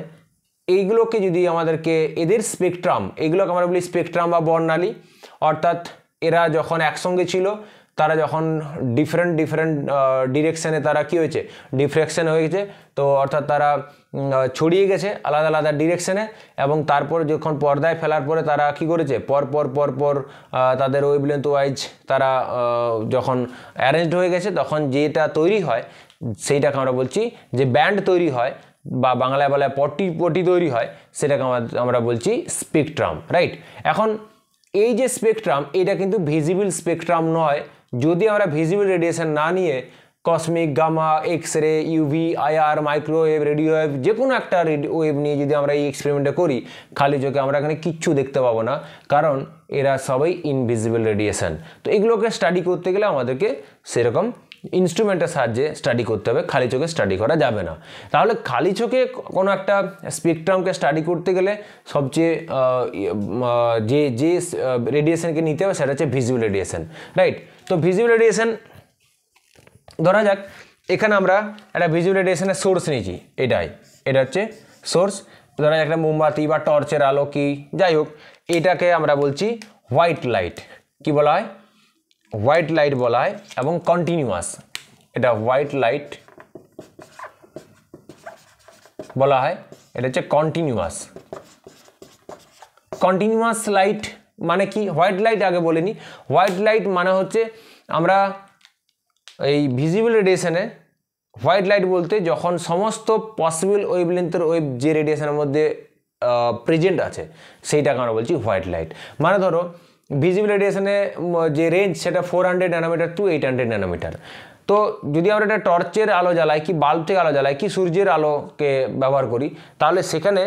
A: এইগুলোকে যদি আমাদেরকে এদের স্পেকট্রাম, এগুলোকে আমরা বলি স্পেকট্রাম বা বর্ণালী। অর্থাৎ এরা যখন একসঙ্গে ছিল, তারা যখন ডিফারেন্ট ডিরেকশানে তারা কী হয়েছে, ডিফ্রেকশন হয়ে গেছে, তো অর্থাৎ তারা ছড়িয়ে গেছে আলাদা আলাদা ডিরেকশানে। এবং তারপর যখন পর্দায় ফেলার পরে তারা কী করেছে, পর তাদের ওয়েভলেন্থ ওয়াইজ তারা যখন অ্যারেঞ্জড হয়ে গেছে, তখন যেটা তৈরি হয় সেইটাকে আমরা বলছি যে ব্যান্ড তৈরি হয়, বা বাংলায় বলা পটি তৈরি হয়, সেটাকে আমরা বলছি স্পেকট্রাম, রাইট। এখন এই যে স্পেকট্রাম, এটা কিন্তু ভিজিবল স্পেকট্রাম নয়। যদি আমরা ভিজিবল রেডিয়েশন না নিয়ে cosmic, gamma, X ray, UV, IR, microwave, radio wave, যে কোনো একটা ওয়েভ নিয়ে যদি আমরা এই এক্সপেরিমেন্টটা করি, খালি চোখে আমরা এখানে কিচ্ছু দেখতে পাবো না, কারণ এরা সবাই ইনভিজিবল রেডিয়েশন। তো এগুলোকে স্টাডি করতে গেলে আমাদেরকে সেরকম ইনস্ট্রুমেন্টের সাহায্যে স্টাডি করতে হবে, খালি চোখে স্টাডি করা যাবে না। তাহলে খালি চোখে কোনো একটা স্পেকট্রামকে স্টাডি করতে গেলে সবচেয়ে যে রেডিয়েশনকে নিতে হবে সেটা হচ্ছে ভিজিবল রেডিয়েশন, রাইট। তো ভিজিবল রেডিয়েশন ধরা যাক, এখানে আমরা একটা ভিজিবল রেডিয়েশনের সোর্স নিয়েছি, এটা হচ্ছে সোর্স। ধরা যাক একটা মোমবাতি বা টর্চের আলো, কি যাই হোক, এটাকে আমরা বলছি হোয়াইট লাইট। কি বলা হয়? হোয়াইট লাইট বলা হয়, এবং কন্টিনিউয়াস, এটা হোয়াইট লাইট বলা হয়, এটা হচ্ছে কন্টিনিউয়াস লাইট। মানে কি হোয়াইট লাইট আগে বলে নিই। হোয়াইট লাইট মানে হচ্ছে আমরা এই ভিজিবল রেডিয়েশনে হোয়াইট লাইট বলতে যখন সমস্ত পসিবল ওয়েভলেন্থের ওয়েভ যে রেডিয়েশনের মধ্যে প্রেজেন্ট আছে সেইটাকে আমরা বলছি হোয়াইট লাইট। মানে ধরো ভিজিবল রেডিয়েশনে যে রেঞ্জ সেটা 400 ন্যানোমিটার টু 800 ন্যানোমিটার। তো যদি আমরা একটা টর্চের আলো জ্বালাই, কি বাল্ব থেকে আলো জ্বালাই, কি সূর্যের আলোকে ব্যবহার করি, তাহলে সেখানে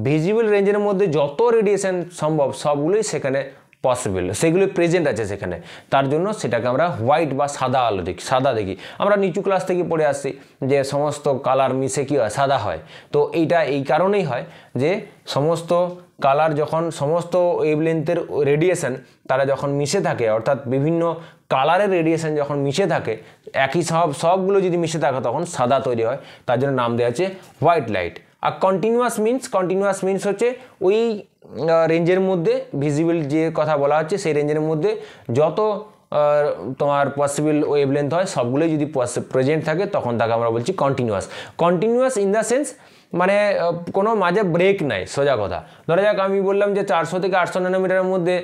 A: ভিজিবল রেঞ্জের মধ্যে যত রেডিয়েশন সম্ভব সবগুলোই সেখানে পসিবল, সেগুলো প্রেজেন্ট আছে সেখানে। তার জন্য সেটাকে আমরা হোয়াইট বা সাদা আলো দেখি, সাদা দেখি। আমরা নিচু ক্লাস থেকে পড়ে আসছি যে সমস্ত কালার মিশে কী হয়, সাদা হয়। তো এইটা এই কারণেই হয় যে সমস্ত কালার যখন সমস্ত ওয়েভলেন্থের রেডিয়েশন তারা যখন মিশে থাকে, অর্থাৎ বিভিন্ন কালারের রেডিয়েশন যখন মিশে থাকে, একই সবগুলো যদি মিশে থাকে তখন সাদা তৈরি হয়, তার জন্য নাম দেওয়া আছে হোয়াইট লাইট। আর কন্টিনিউয়াস মিনস হচ্ছে ওই রেঞ্জের মধ্যে ভিজিবল যে কথা বলা হচ্ছে সেই রেঞ্জের মধ্যে যত তোমার পসিবল ওয়েভলেন্থ হয়, সবগুলোই যদি প্রেজেন্ট থাকে তখন তাকে আমরা বলছি continuous. Continuous in the sense মানে কোনো মাঝে ব্রেক নাই, সোজা কথা। ধরা যাক আমি বললাম যে 400 থেকে 800 ন্যানোমিটারের মধ্যে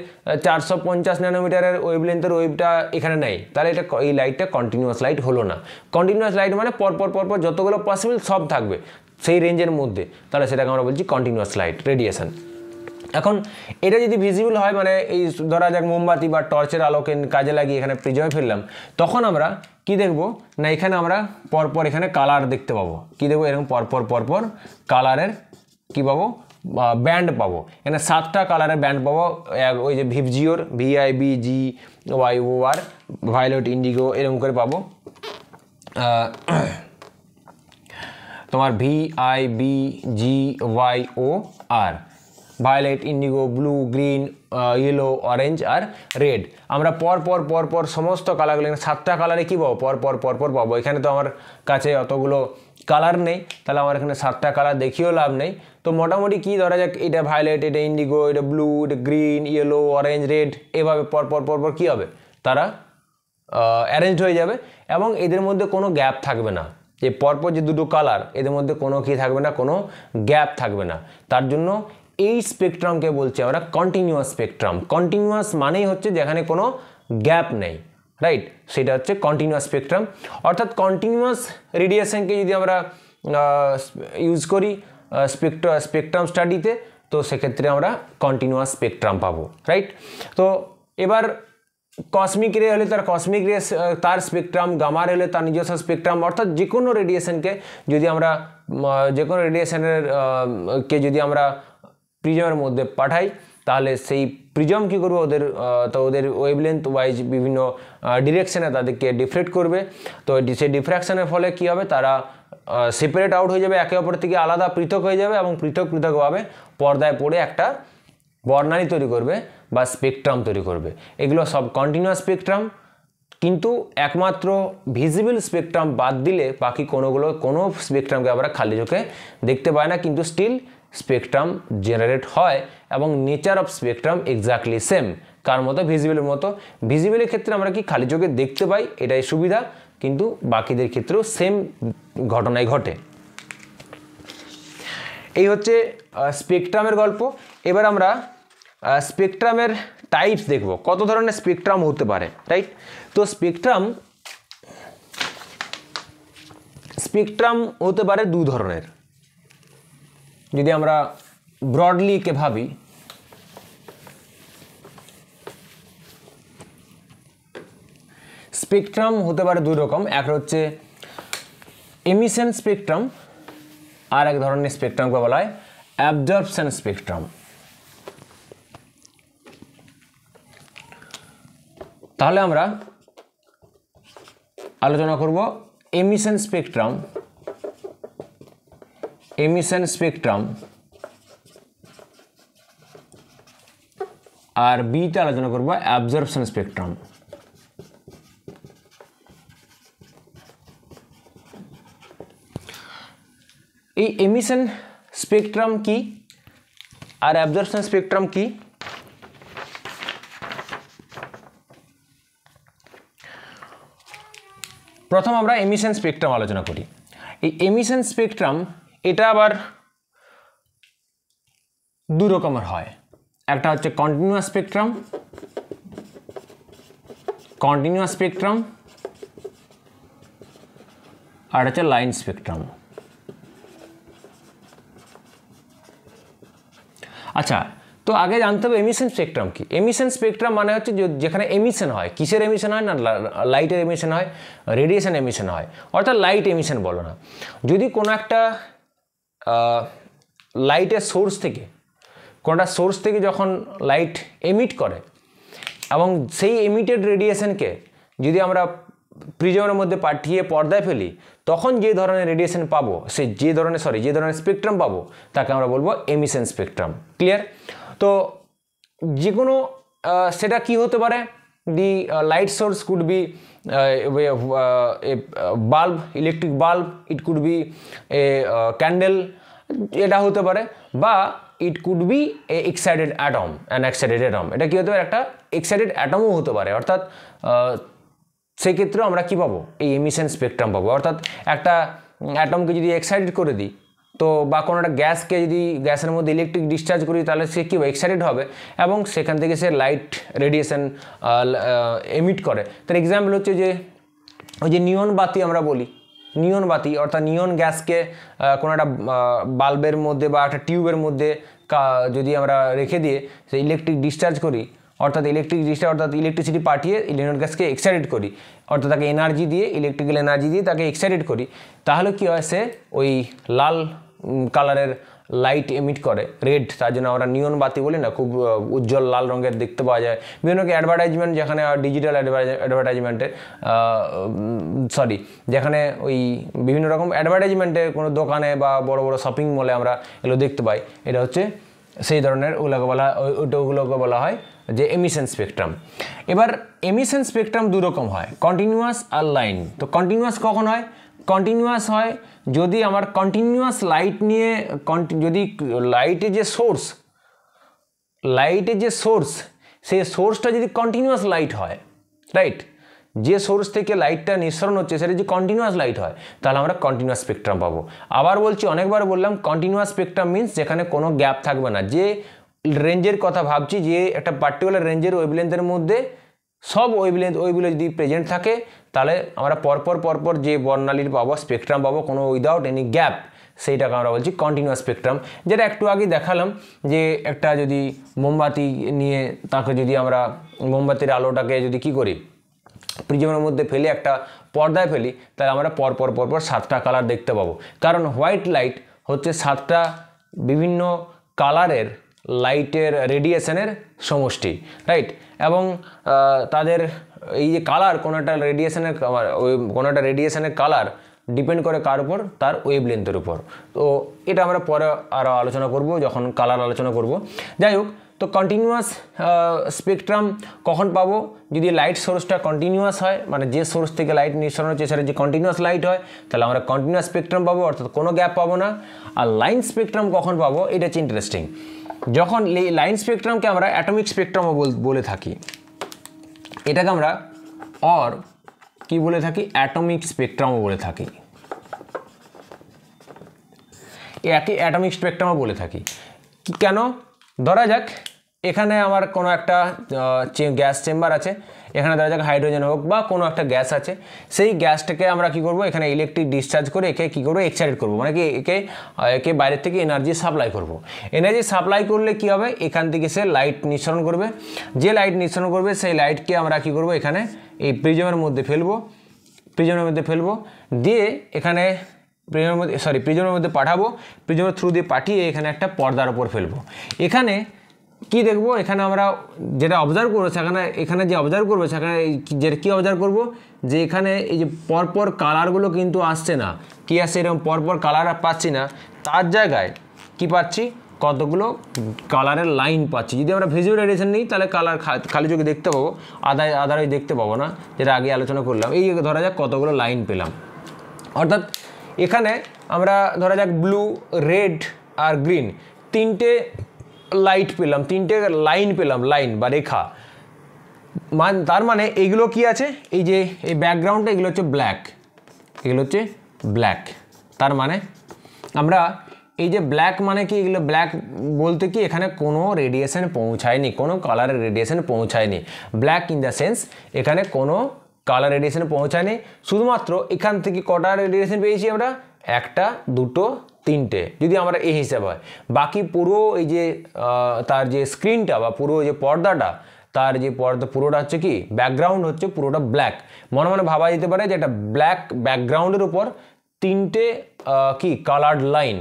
A: 450 ন্যানোমিটারের ওয়েভলেন্থের ওয়েভটা এখানে নেই, তাহলে এটা এই লাইটটা কন্টিনিউয়াস লাইট হলো না। কন্টিনিউয়াস লাইট মানে পরপর পরপর যতগুলো পসিবল সব থাকবে সেই রেঞ্জের মধ্যে, তাহলে সেটাকে আমরা বলছি কন্টিনিউয়াস লাইট রেডিয়েশন। এখন এটা যদি ভিজিবল হয় মানে এই ধরা যাক মোমবাতি বা টর্চের আলোকে কাজে লাগিয়ে এখানে প্রিজমে ফেললাম, তখন আমরা কি দেখব না এখানে আমরা পরপর এখানে কালার দেখতে পাবো। কি দেখবো, এরকম পরপর পরপর কালারের কি পাবো, ব্যান্ড পাবো। এখানে 7টা কালারের ব্যান্ড পাবো, ওই যে ভিভজিওর VIBGYOR ভায়োলেট ইন্ডিগো এরকম করে পাবো। তোমার VIBGYOR violet indigo blue green yellow orange আর রেড। আমরা পর সমস্ত কালারগুলো, 7টা কালারে কী পাবো, পর পাবো। এখানে তো আমার কাছে অতগুলো কালার নেই, তাহলে আমার এখানে 7টা কালার দেখিয়েও লাভ নেই। তো মোটামুটি কি ধরা যাক এটা ভায়োলেট, এটা ইন্ডিগো, এটা ব্লু, এটা গ্রিন, ইয়েলো, অরেঞ্জ, রেড, এভাবে পর কী হবে, তারা অ্যারেঞ্জ হয়ে যাবে এবং এদের মধ্যে কোনো গ্যাপ থাকবে না। যে পরপর যে দুটো কালার এদের মধ্যে কোনো কি থাকবে না, কোনো গ্যাপ থাকবে না। তার জন্য এই স্পেকট্রামকে বলছি আমরা কন্টিনিউয়াস স্পেকট্রাম। কন্টিনিউয়াস মানেই হচ্ছে যেখানে কোনো গ্যাপ নেই, রাইট, সেটা হচ্ছে কন্টিনিউয়াস স্পেকট্রাম। অর্থাৎ কন্টিনিউয়াস রেডিয়েশনকে যদি আমরা ইউজ করি স্পেকট্রাম স্টাডিতে, তো সেক্ষেত্রে আমরা কন্টিনিউয়াস স্পেকট্রাম পাবো, রাইট। তো এবার কসমিক রে হলে তার কসমিক রে তার স্পেকট্রাম, গামা রে হলে তার নিজস্ব স্পেকট্রাম। অর্থাৎ যে কোনো রেডিয়েশনকে যদি আমরা যদি আমরা প্রিজমের মধ্যে পাঠাই, তাহলে সেই প্রিজম কী করবে, ওদের ওয়েভলেন্থ ওয়াইজ বিভিন্ন ডিরেকশানে তাদেরকে ডিফ্লেক্ট করবে। তো সেই ডিফ্র্যাকশনের ফলে কী হবে, তারা সেপারেট আউট হয়ে যাবে, একে অপর থেকে আলাদা পৃথক হয়ে যাবে এবং পৃথকভাবে পর্দায় পড়ে একটা বর্ণালী তৈরি করবে বা স্পেকট্রাম তৈরি করবে। এগুলো সব কন্টিনিউয়াস স্পেকট্রাম, কিন্তু একমাত্র ভিজিবল স্পেকট্রাম বাদ দিলে বাকি কোনো স্পেকট্রামকে আমরা খালি চোখে দেখতে পাই না, কিন্তু স্টিল স্পেকট্রাম জেনারেট হয় এবং nature of spectrum exactly same. কার মতো, ভিজিবলের মতো। ভিজিবলের ক্ষেত্রে আমরা কি খালি চোখে দেখতে পাই, এটাই সুবিধা, কিন্তু বাকিদের ক্ষেত্রেও সেম ঘটনাই ঘটে। এই হচ্ছে স্পেকট্রামের গল্প। এবার আমরা স্পেকট্রামের টাইপস দেখব, কত ধরনের স্পেকট্রাম হতে পারে, রাইট। তো স্পেকট্রাম হতে পারে দু ধরনের। যদি আমরা ব্রডলি কে ভাবি, স্পেকট্রাম হতে পারে দুই রকম। এক হচ্ছে এমিশন স্পেকট্রাম, আর এক ধরনের স্পেকট্রামকে বলা হয় অ্যাবজর্পশন স্পেকট্রাম। তাহলে আমরা আলোচনা করব এমিশন স্পেকট্রাম, আর বিতে আলোচনা করব অ্যাবজর্পশন স্পেকট্রাম। এই এমিশন স্পেকট্রাম কি আর অ্যাবজর্পশন স্পেকট্রাম কি, প্রথম আমরা এমিশন স্পেকট্রাম আলোচনা করি। এই এমিশন স্পেকট্রাম এটা আবার দু রকমের হয়। একটা হচ্ছে কন্টিনিউয়াস স্পেকট্রাম, আর হচ্ছে লাইন স্পেকট্রাম। আচ্ছা, তো আগে জানতে হবে এমিশন স্পেকট্রাম কি। এমিশন স্পেকট্রাম মানে হচ্ছে যেখানে এমিশন হয়, কিসের এমিশন হয় না, লাইটের এমিশন হয়, রেডিয়েশন এমিশন হয়, অর্থাৎ লাইট এমিশন বলো না। যদি কোনো একটা লাইটের সোর্স থেকে যখন লাইট এমিট করে এবং সেই এমিটেড রেডিয়েশনকে যদি আমরা প্রিজমের মধ্যে পাঠিয়ে পর্দায় ফেলি, তখন যে ধরনের রেডিয়েশন পাবো, যে ধরনের স্পেকট্রাম পাবো, তাকে আমরা বলবো এমিশন স্পেকট্রাম। ক্লিয়ার? তো যে কোনো সেটা কি হতে পারে, the light source could be a bulb, electric bulb, it could be a candle, এটা হতে পারে, বা it could be a excited atom, an excited atom. এটা কী হতে পারে, একটা এক্সাইটেড অ্যাটমও হতে পারে। অর্থাৎ সেক্ষেত্রেও আমরা কী পাবো, এই এমিশন স্পেকট্রাম পাবো। অর্থাৎ একটা অ্যাটমকে যদি এক্সাইটেড করে দিই, তো বা কোনো একটা গ্যাসকে যদি গ্যাসের মধ্যে ইলেকট্রিক ডিসচার্জ করি, তাহলে সে কী এক্সাইটেড হবে এবং সেখান থেকে সে লাইট রেডিয়েশন এমিট করে। তার এক্সাম্পল হচ্ছে যে ওই যে নিয়ন বাতি আমরা বলি, নিয়ন বাতি অর্থাৎ নিয়ন গ্যাসকে কোনো একটা বাল্বের মধ্যে বা একটা টিউবের মধ্যে যদি আমরা রেখে দিয়ে সে ইলেকট্রিক ডিসচার্জ করি, অর্থাৎ ইলেকট্রিসিটি পাঠিয়ে নিয়ন গ্যাসকে এক্সাইটেড করি, অর্থাৎ তাকে এনার্জি দিয়ে, ইলেকট্রিক্যাল এনার্জি দিয়ে তাকে এক্সাইটেড করি, তাহলে কী হয়, সে ওই লাল কালারের লাইট এমিট করে, রেড। তার জন্য আমরা নিয়ন বাতি বলি না, খুব উজ্জ্বল লাল রঙের দেখতে পাওয়া যায় বিভিন্ন অ্যাডভার্টাইজমেন্ট, যেখানে ডিজিটাল অ্যাডভার্টাইজমেন্টে যেখানে ওই বিভিন্ন রকম অ্যাডভার্টাইজমেন্টে কোনো দোকানে বা বড় বড় শপিং মলে আমরা এগুলো দেখতে পাই। এটা হচ্ছে সেই ধরনের, ওগুলোকে বলা হয় যে এমিশন স্পেকট্রাম। এবার এমিশন স্পেকট্রাম দু রকম হয়, কন্টিনিউয়াস আর লাইন। তো কন্টিনিউয়াস কখন হয়, কন্টিনিউয়াস হয় যদি আমার কন্টিনিউয়াস লাইট নিয়ে, যদি লাইটের যে সোর্স সেই সোর্সটা যদি কন্টিনিউয়াস লাইট হয়, রাইট, যে সোর্স থেকে লাইটটা নিঃসরণ হচ্ছে সেটা যদি কন্টিনিউয়াস লাইট হয়, তাহলে আমরা কন্টিনিউয়াস স্পেকট্রাম পাবো। আবার বলছি, অনেকবার বললাম, কন্টিনিউয়াস স্পেকট্রাম মিনস যেখানে কোনো গ্যাপ থাকবে না, যে রেঞ্জের কথা ভাবছি, যে একটা পার্টিকুলার রেঞ্জের ওয়েভলেন্থের মধ্যে সব ওইগুলো যদি প্রেজেন্ট থাকে, তাহলে আমরা পরপর যে বর্ণালীর পাবো, স্পেকট্রাম পাবো, কোনো উইদাউট এনি গ্যাপ, সেইটাকে আমরা বলছি কন্টিনিউয়াস স্পেকট্রাম। যেটা একটু আগে দেখালাম, যে একটা যদি মোমবাতি নিয়ে তাকে যদি আমরা মোমবাতির আলোটাকে যদি কী করি, প্রিজমের মধ্যে ফেলে একটা পর্দায় ফেলি, তাহলে আমরা পরপর 7টা কালার দেখতে পাবো। কারণ হোয়াইট লাইট হচ্ছে 7টা বিভিন্ন কালারের লাইটের রেডিয়েশনের সমষ্টি, রাইট। এবং তাদের এই যে কালার, কোনো একটা রেডিয়েশনের কালার ডিপেন্ড করে কার উপর, তার ওয়েভলেন্থের উপর। তো এটা আমরা পরে আরও আলোচনা করব, যখন কালার আলোচনা করব। যাই হোক, তো কন্টিনিউয়াস স্পেকট্রাম কখন পাবো, যদি লাইট সোর্সটা কন্টিনিউয়াস হয়, মানে যে সোর্স থেকে লাইট নিঃসরণ হচ্ছে সেটা যে কন্টিনিউয়াস লাইট হয়, তাহলে আমরা কন্টিনিউয়াস স্পেকট্রাম পাবো, অর্থাৎ কোনো গ্যাপ পাবো না। আর লাইন স্পেকট্রাম কখন পাবো, এটা হচ্ছে ইন্টারেস্টিং, যখন লাইন স্পেকট্রামকে আমরা অ্যাটমিক স্পেকট্রামও বলে থাকি, এটাকে আমরা কি বলে থাকি, অ্যাটমিক স্পেকট্রামও বলে থাকি, অ্যাটমিক স্পেকট্রামও বলে থাকি। কেন, ধরা যাক এখানে আমার কোনো একটা গ্যাস চেম্বার আছে, এখানে ধরা যাক হাইড্রোজেন হোক বা কোনো একটা গ্যাস আছে, সেই গ্যাসটাকে আমরা কি করব, এখানে ইলেকট্রিক ডিসচার্জ করে একে কী করবো, এক্সাইটেড করবো, মানে কি একে বাইরের থেকে এনার্জি সাপ্লাই করব। এনার্জি সাপ্লাই করলে কি হবে, এখান থেকে সে লাইট নিঃসরণ করবে, যে লাইট নিঃসরণ করবে সেই লাইটকে আমরা কি করব, এখানে এই প্রিজমের মধ্যে ফেলবো, দিয়ে এখানে প্রিজমের মধ্যে পাঠাবো, প্রিজমের থ্রু দিয়ে পাঠিয়ে এখানে একটা পর্দার উপর ফেলবো। এখানে কি দেখবো, এখানে আমরা যেটা অবজার্ভ করবো, এখানে যে অবজার্ভ করবো, সেখানে যেটা কী অবজার্ভ করবো, যে এখানে এই যে পরপর কালারগুলো কিন্তু আসছে না, কি আসছে, এরকম পরপর কালার পাচ্ছি না, তার জায়গায় কি পাচ্ছি, কতগুলো কালারের লাইন পাচ্ছি। যদি আমরা ভিজুয়াল রেডিয়েশন নিই, তাহলে কালার খালি চোখে দেখতে পাবো, আদারওয়াইজ দেখতে পাবো না, যেটা আগে আলোচনা করলাম। এই ধরা যাক কতগুলো লাইন পেলাম, অর্থাৎ এখানে আমরা ধরা যাক ব্লু, রেড আর গ্রিন, 3টে লাইট পেলাম, 3টে লাইন পেলাম, লাইন বা রেখা। তার মানে এইগুলো কি আছে, এই যে এই ব্যাকগ্রাউন্ডটা, এগুলো হচ্ছে ব্ল্যাক, তার মানে আমরা এই যে ব্ল্যাক মানে কি, এগুলো ব্ল্যাক বলতে কি, এখানে কোনো রেডিয়েশন পৌঁছায়নি, কোনো কালারের রেডিয়েশন পৌঁছায়নি। ব্ল্যাক ইন দ্য সেন্স এখানে কোনো কালার রেডিয়েশনে পৌঁছায়নি, শুধুমাত্র এখান থেকে কটা রেডিয়েশন পেয়েছি আমরা, 1টা 2টো 3টে, যদি আমরা এই হিসাবে হয়। বাকি পুরো এই যে তার যে স্ক্রিনটা বা পুরো যে পর্দাটা, তার যে পর্দা পুরোটা হচ্ছে কি, ব্যাকগ্রাউন্ড হচ্ছে পুরোটা ব্ল্যাক। মনে মনে ভাবা যেতে পারে যে একটা ব্ল্যাক ব্যাকগ্রাউন্ডের উপর 3টে কি কালার্ড লাইন,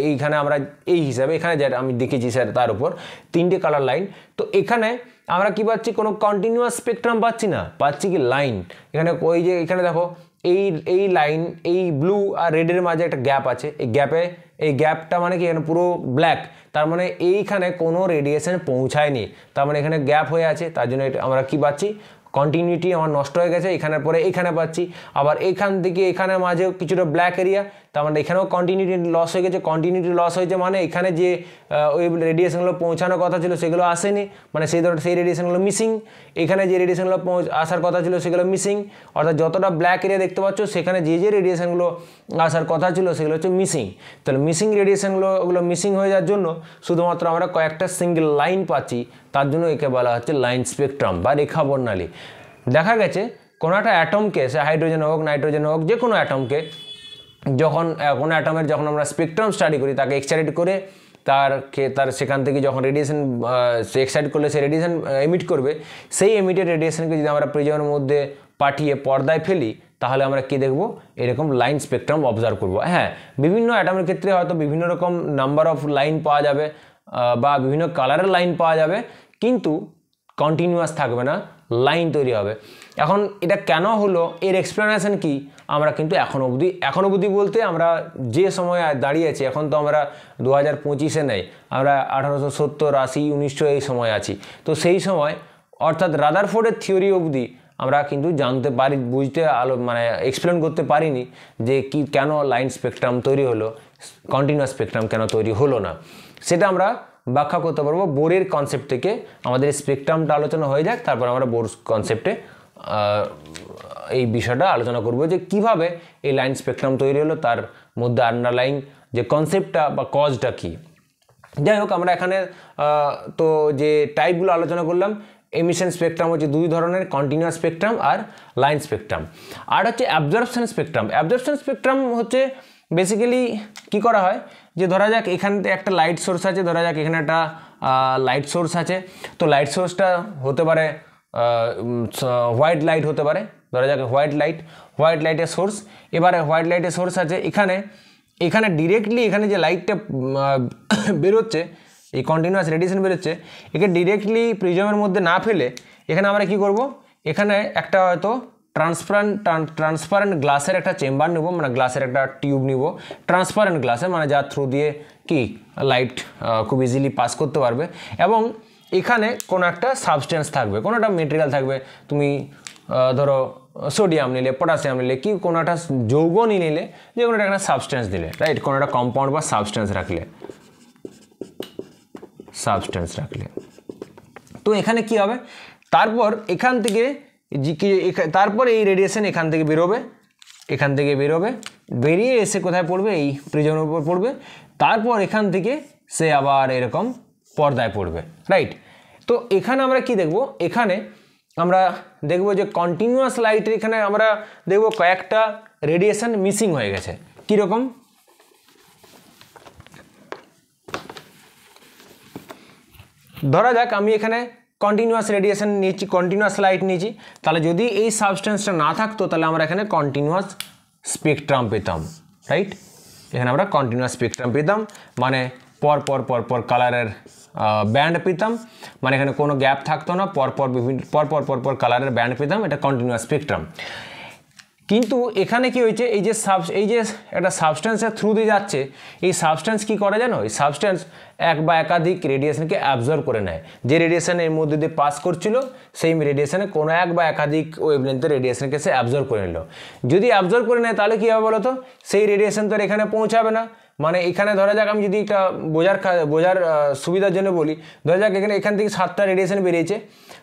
A: এইখানে আমরা এই হিসাবে, এখানে যেটা আমি দেখেছি স্যার, তার উপর 3টে কালার লাইন। তো এখানে আমরা কি পাচ্ছি, কোনো কন্টিনিউয়াস স্পেকট্রাম পাচ্ছি না, পাচ্ছি কি লাইন। এখানে ওই যে এখানে দেখো এই লাইন, এই ব্লু আর রেডের মাঝে একটা গ্যাপ আছে, এই গ্যাপটা মানে কি, এখানে পুরো ব্ল্যাক, তার মানে এইখানে কোনো রেডিয়েশন পৌঁছায়নি, তার মানে এখানে গ্যাপ হয়ে আছে, তার জন্য আমরা কি পাচ্ছি, কন্টিনিউটি আমার নষ্ট হয়ে গেছে। এখানের পরে এখানে পাচ্ছি, আবার এখান থেকে এখানের মাঝেও কিছুটা ব্ল্যাক এরিয়া, তার মানে এখানেও কন্টিনিউটি লস হয়ে গেছে। কন্টিনিউটি লস হয়েছে মানে এখানে যে ওই রেডিয়েশনগুলো পৌঁছানোর কথা ছিল সেগুলো আসেনি, মানে সেই রেডিয়েশনগুলো মিসিং। এখানে যে রেডিয়েশনগুলো আসার কথা ছিল সেগুলো মিসিং, অর্থাৎ যতটা ব্ল্যাক এরিয়া দেখতে পাচ্ছ সেখানে যে রেডিয়েশনগুলো আসার কথা ছিল সেগুলো হচ্ছে মিসিং। তাহলে মিসিং রেডিয়েশনগুলো ওগুলো মিসিং হয়ে যাওয়ার জন্য শুধুমাত্র আমরা কয়েকটা সিঙ্গেল লাইন পাচ্ছি, তার জন্য একে বলা হচ্ছে লাইন স্পেকট্রাম বা রেখা বর্ণালী। দেখা গেছে কোনো একটা অ্যাটমকে, সে হাইড্রোজেন হোক নাইট্রোজেন হোক, যে কোনো অ্যাটমকে যখন কোনো অ্যাটমের যখন আমরা স্পেকট্রাম স্টাডি করি, তাকে এক্সাইট করে তার সেখান থেকে যখন রেডিয়েশন এক্সাইট করলে সে রেডিয়েশন এমিট করবে, সেই এমিটেড রেডিয়েশনকে যদি আমরা প্রিজমের মধ্যে পাঠিয়ে পর্দায় ফেলি তাহলে আমরা কী দেখব, এরকম লাইন স্পেকট্রাম অবজার্ভ করব। হ্যাঁ, বিভিন্ন অ্যাটমের ক্ষেত্রে হয়তো বিভিন্ন রকম নাম্বার অফ লাইন পাওয়া যাবে বা বিভিন্ন কালারের লাইন পাওয়া যাবে, কিন্তু কন্টিনিউয়াস থাকবে না, লাইন তৈরি হবে। এখন এটা কেন হলো, এর এক্সপ্লেনেশন কি, আমরা কিন্তু এখন অবধি বলতে আমরা যে সময় দাঁড়িয়ে আছি, এখন তো আমরা 2025-এ নেই, আমরা 1870, 80, 1900 এই সময় আছি। তো সেই সময় অর্থাৎ রাদারফোর্ডের থিওরি অবধি আমরা কিন্তু জানতে পারি, বুঝতে মানে এক্সপ্লেন করতে পারিনি যে কেন লাইন স্পেকট্রাম তৈরি হলো, কন্টিনিউয়াস স্পেকট্রাম কেন তৈরি হলো না। সেটা আমরা ব্যাখ্যা করতে পারবো বোরের কনসেপ্ট থেকে। আমাদের স্পেকট্রামটা আলোচনা হয়ে যাক, তারপর আমরা বোর কনসেপ্টে এই বিষয়টা আলোচনা করব যে কিভাবে এই লাইন স্পেকট্রাম তৈরি হলো, তার মধ্যে আন্ডারলাইন যে কনসেপ্টটা বা কজটা কী। যাই হোক, আমরা এখানে তো যে টাইপগুলো আলোচনা করলাম, এমিশন স্পেকট্রাম হচ্ছে দুই ধরনের, কন্টিনিউয়াস স্পেকট্রাম আর লাইন স্পেকট্রাম। আর হচ্ছে অ্যাবজর্পশন স্পেকট্রাম। অ্যাবজর্পশন স্পেকট্রাম হচ্ছে বেসিক্যালি কি করা হয়, যে ধরা যাক এখানে একটা লাইট সোর্স আছে, ধরা যাক এখানে একটা লাইট সোর্স আছে, তো লাইট সোর্সটা হতে পারে হোয়াইট লাইট হতে পারে, ধরা যাক হোয়াইট লাইটের সোর্স। এবারে হোয়াইট লাইটের সোর্স আছে এখানে ডিরেক্টলি এখানে যে লাইটটা বেরোচ্ছে, এই কন্টিনিউয়াস রেডিয়েশন বেরোচ্ছে, একে ডিরেক্টলি প্রিজমের মধ্যে না ফেলে এখানে আমরা কি করব, এখানে একটা হয়তো ট্রান্সপারেন্ট গ্লাসের একটা চেম্বার নেব, মানে গ্লাসের একটা টিউব নিব, ট্রান্সপারেন্ট গ্লাসের, মানে যার থ্রু দিয়ে কি লাইট খুব ইজিলি পাস করতে পারবে। এবং এখানে কোনো একটা সাবস্টেন্স থাকবে, কোনো একটা মেটেরিয়াল থাকবে, তুমি ধরো সোডিয়াম নিলে, পটাশিয়াম নিলে, কি কোনো একটা যৌগ নিলে, যে কোনো একটা সাবস্টেন্স দিলে, রাইট, কোনো একটা কম্পাউন্ড বা সাবস্টেন্স রাখলে, তো এখানে কি হবে, তারপর এখান থেকে তারপর এই রেডিয়েশন এখান থেকে বেরোবে, বেরিয়ে এসে কোথায় পড়বে, এই প্রিজমের উপর পড়বে, তারপর এখান থেকে সে আবার এরকম পর্দায় পড়বে, রাইট। তো এখানে আমরা কি দেখব, এখানে আমরা দেখব যে কন্টিনিউয়াস লাইটের এখানে আমরা দেখব কয়েকটা রেডিয়েশন মিসিং হয়ে গেছে। কীরকম, ধরা যাক আমি এখানে কন্টিনিউয়াস রেডিয়েশন নিয়েছি, কন্টিনিউয়াস লাইট নিয়েছি, তাহলে যদি এই সাবস্টেন্সটা না থাকতো তাহলে আমরা এখানে কন্টিনিউয়াস স্পেকট্রাম পেতাম, রাইট। এখানে আমরা কন্টিনিউয়াস স্পেকট্রাম পেতাম, মানে পর কালারের ব্যান্ড পেতাম, মানে এখানে কোনো গ্যাপ থাকতো না, পর কালারের ব্যান্ড পেতাম, এটা কন্টিনিউয়াস স্পেকট্রাম। কিন্তু এখানে কি হয়েছে, এই যে একটা সাবস্টেন্সের থ্রু দিয়ে যাচ্ছে, এই সাবস্টেন্স কি করে জানো, এই সাবস্টেন্স এক বা একাধিক রেডিয়েশনকে অ্যাবজর্ব করে নেয়। যে রেডিয়েশন এর মধ্যে দিয়ে পাস করছিল সেই রেডিয়েশনে কোনো এক বা একাধিক ওয়েভলেন্থের রেডিয়েশনকে সে অ্যাবজর্ব করে নিল। যদি অ্যাবজর্ব করে নেয় তাহলে কী হবে বলো তো, সেই রেডিয়েশন তো এখানে পৌঁছাবে না। মানে এখানে ধরা যাক আমি যদি একটা বোঝার সুবিধার জন্য বলি, ধরা যাক এখান থেকে 7টা রেডিয়েশন বেরিয়েছে,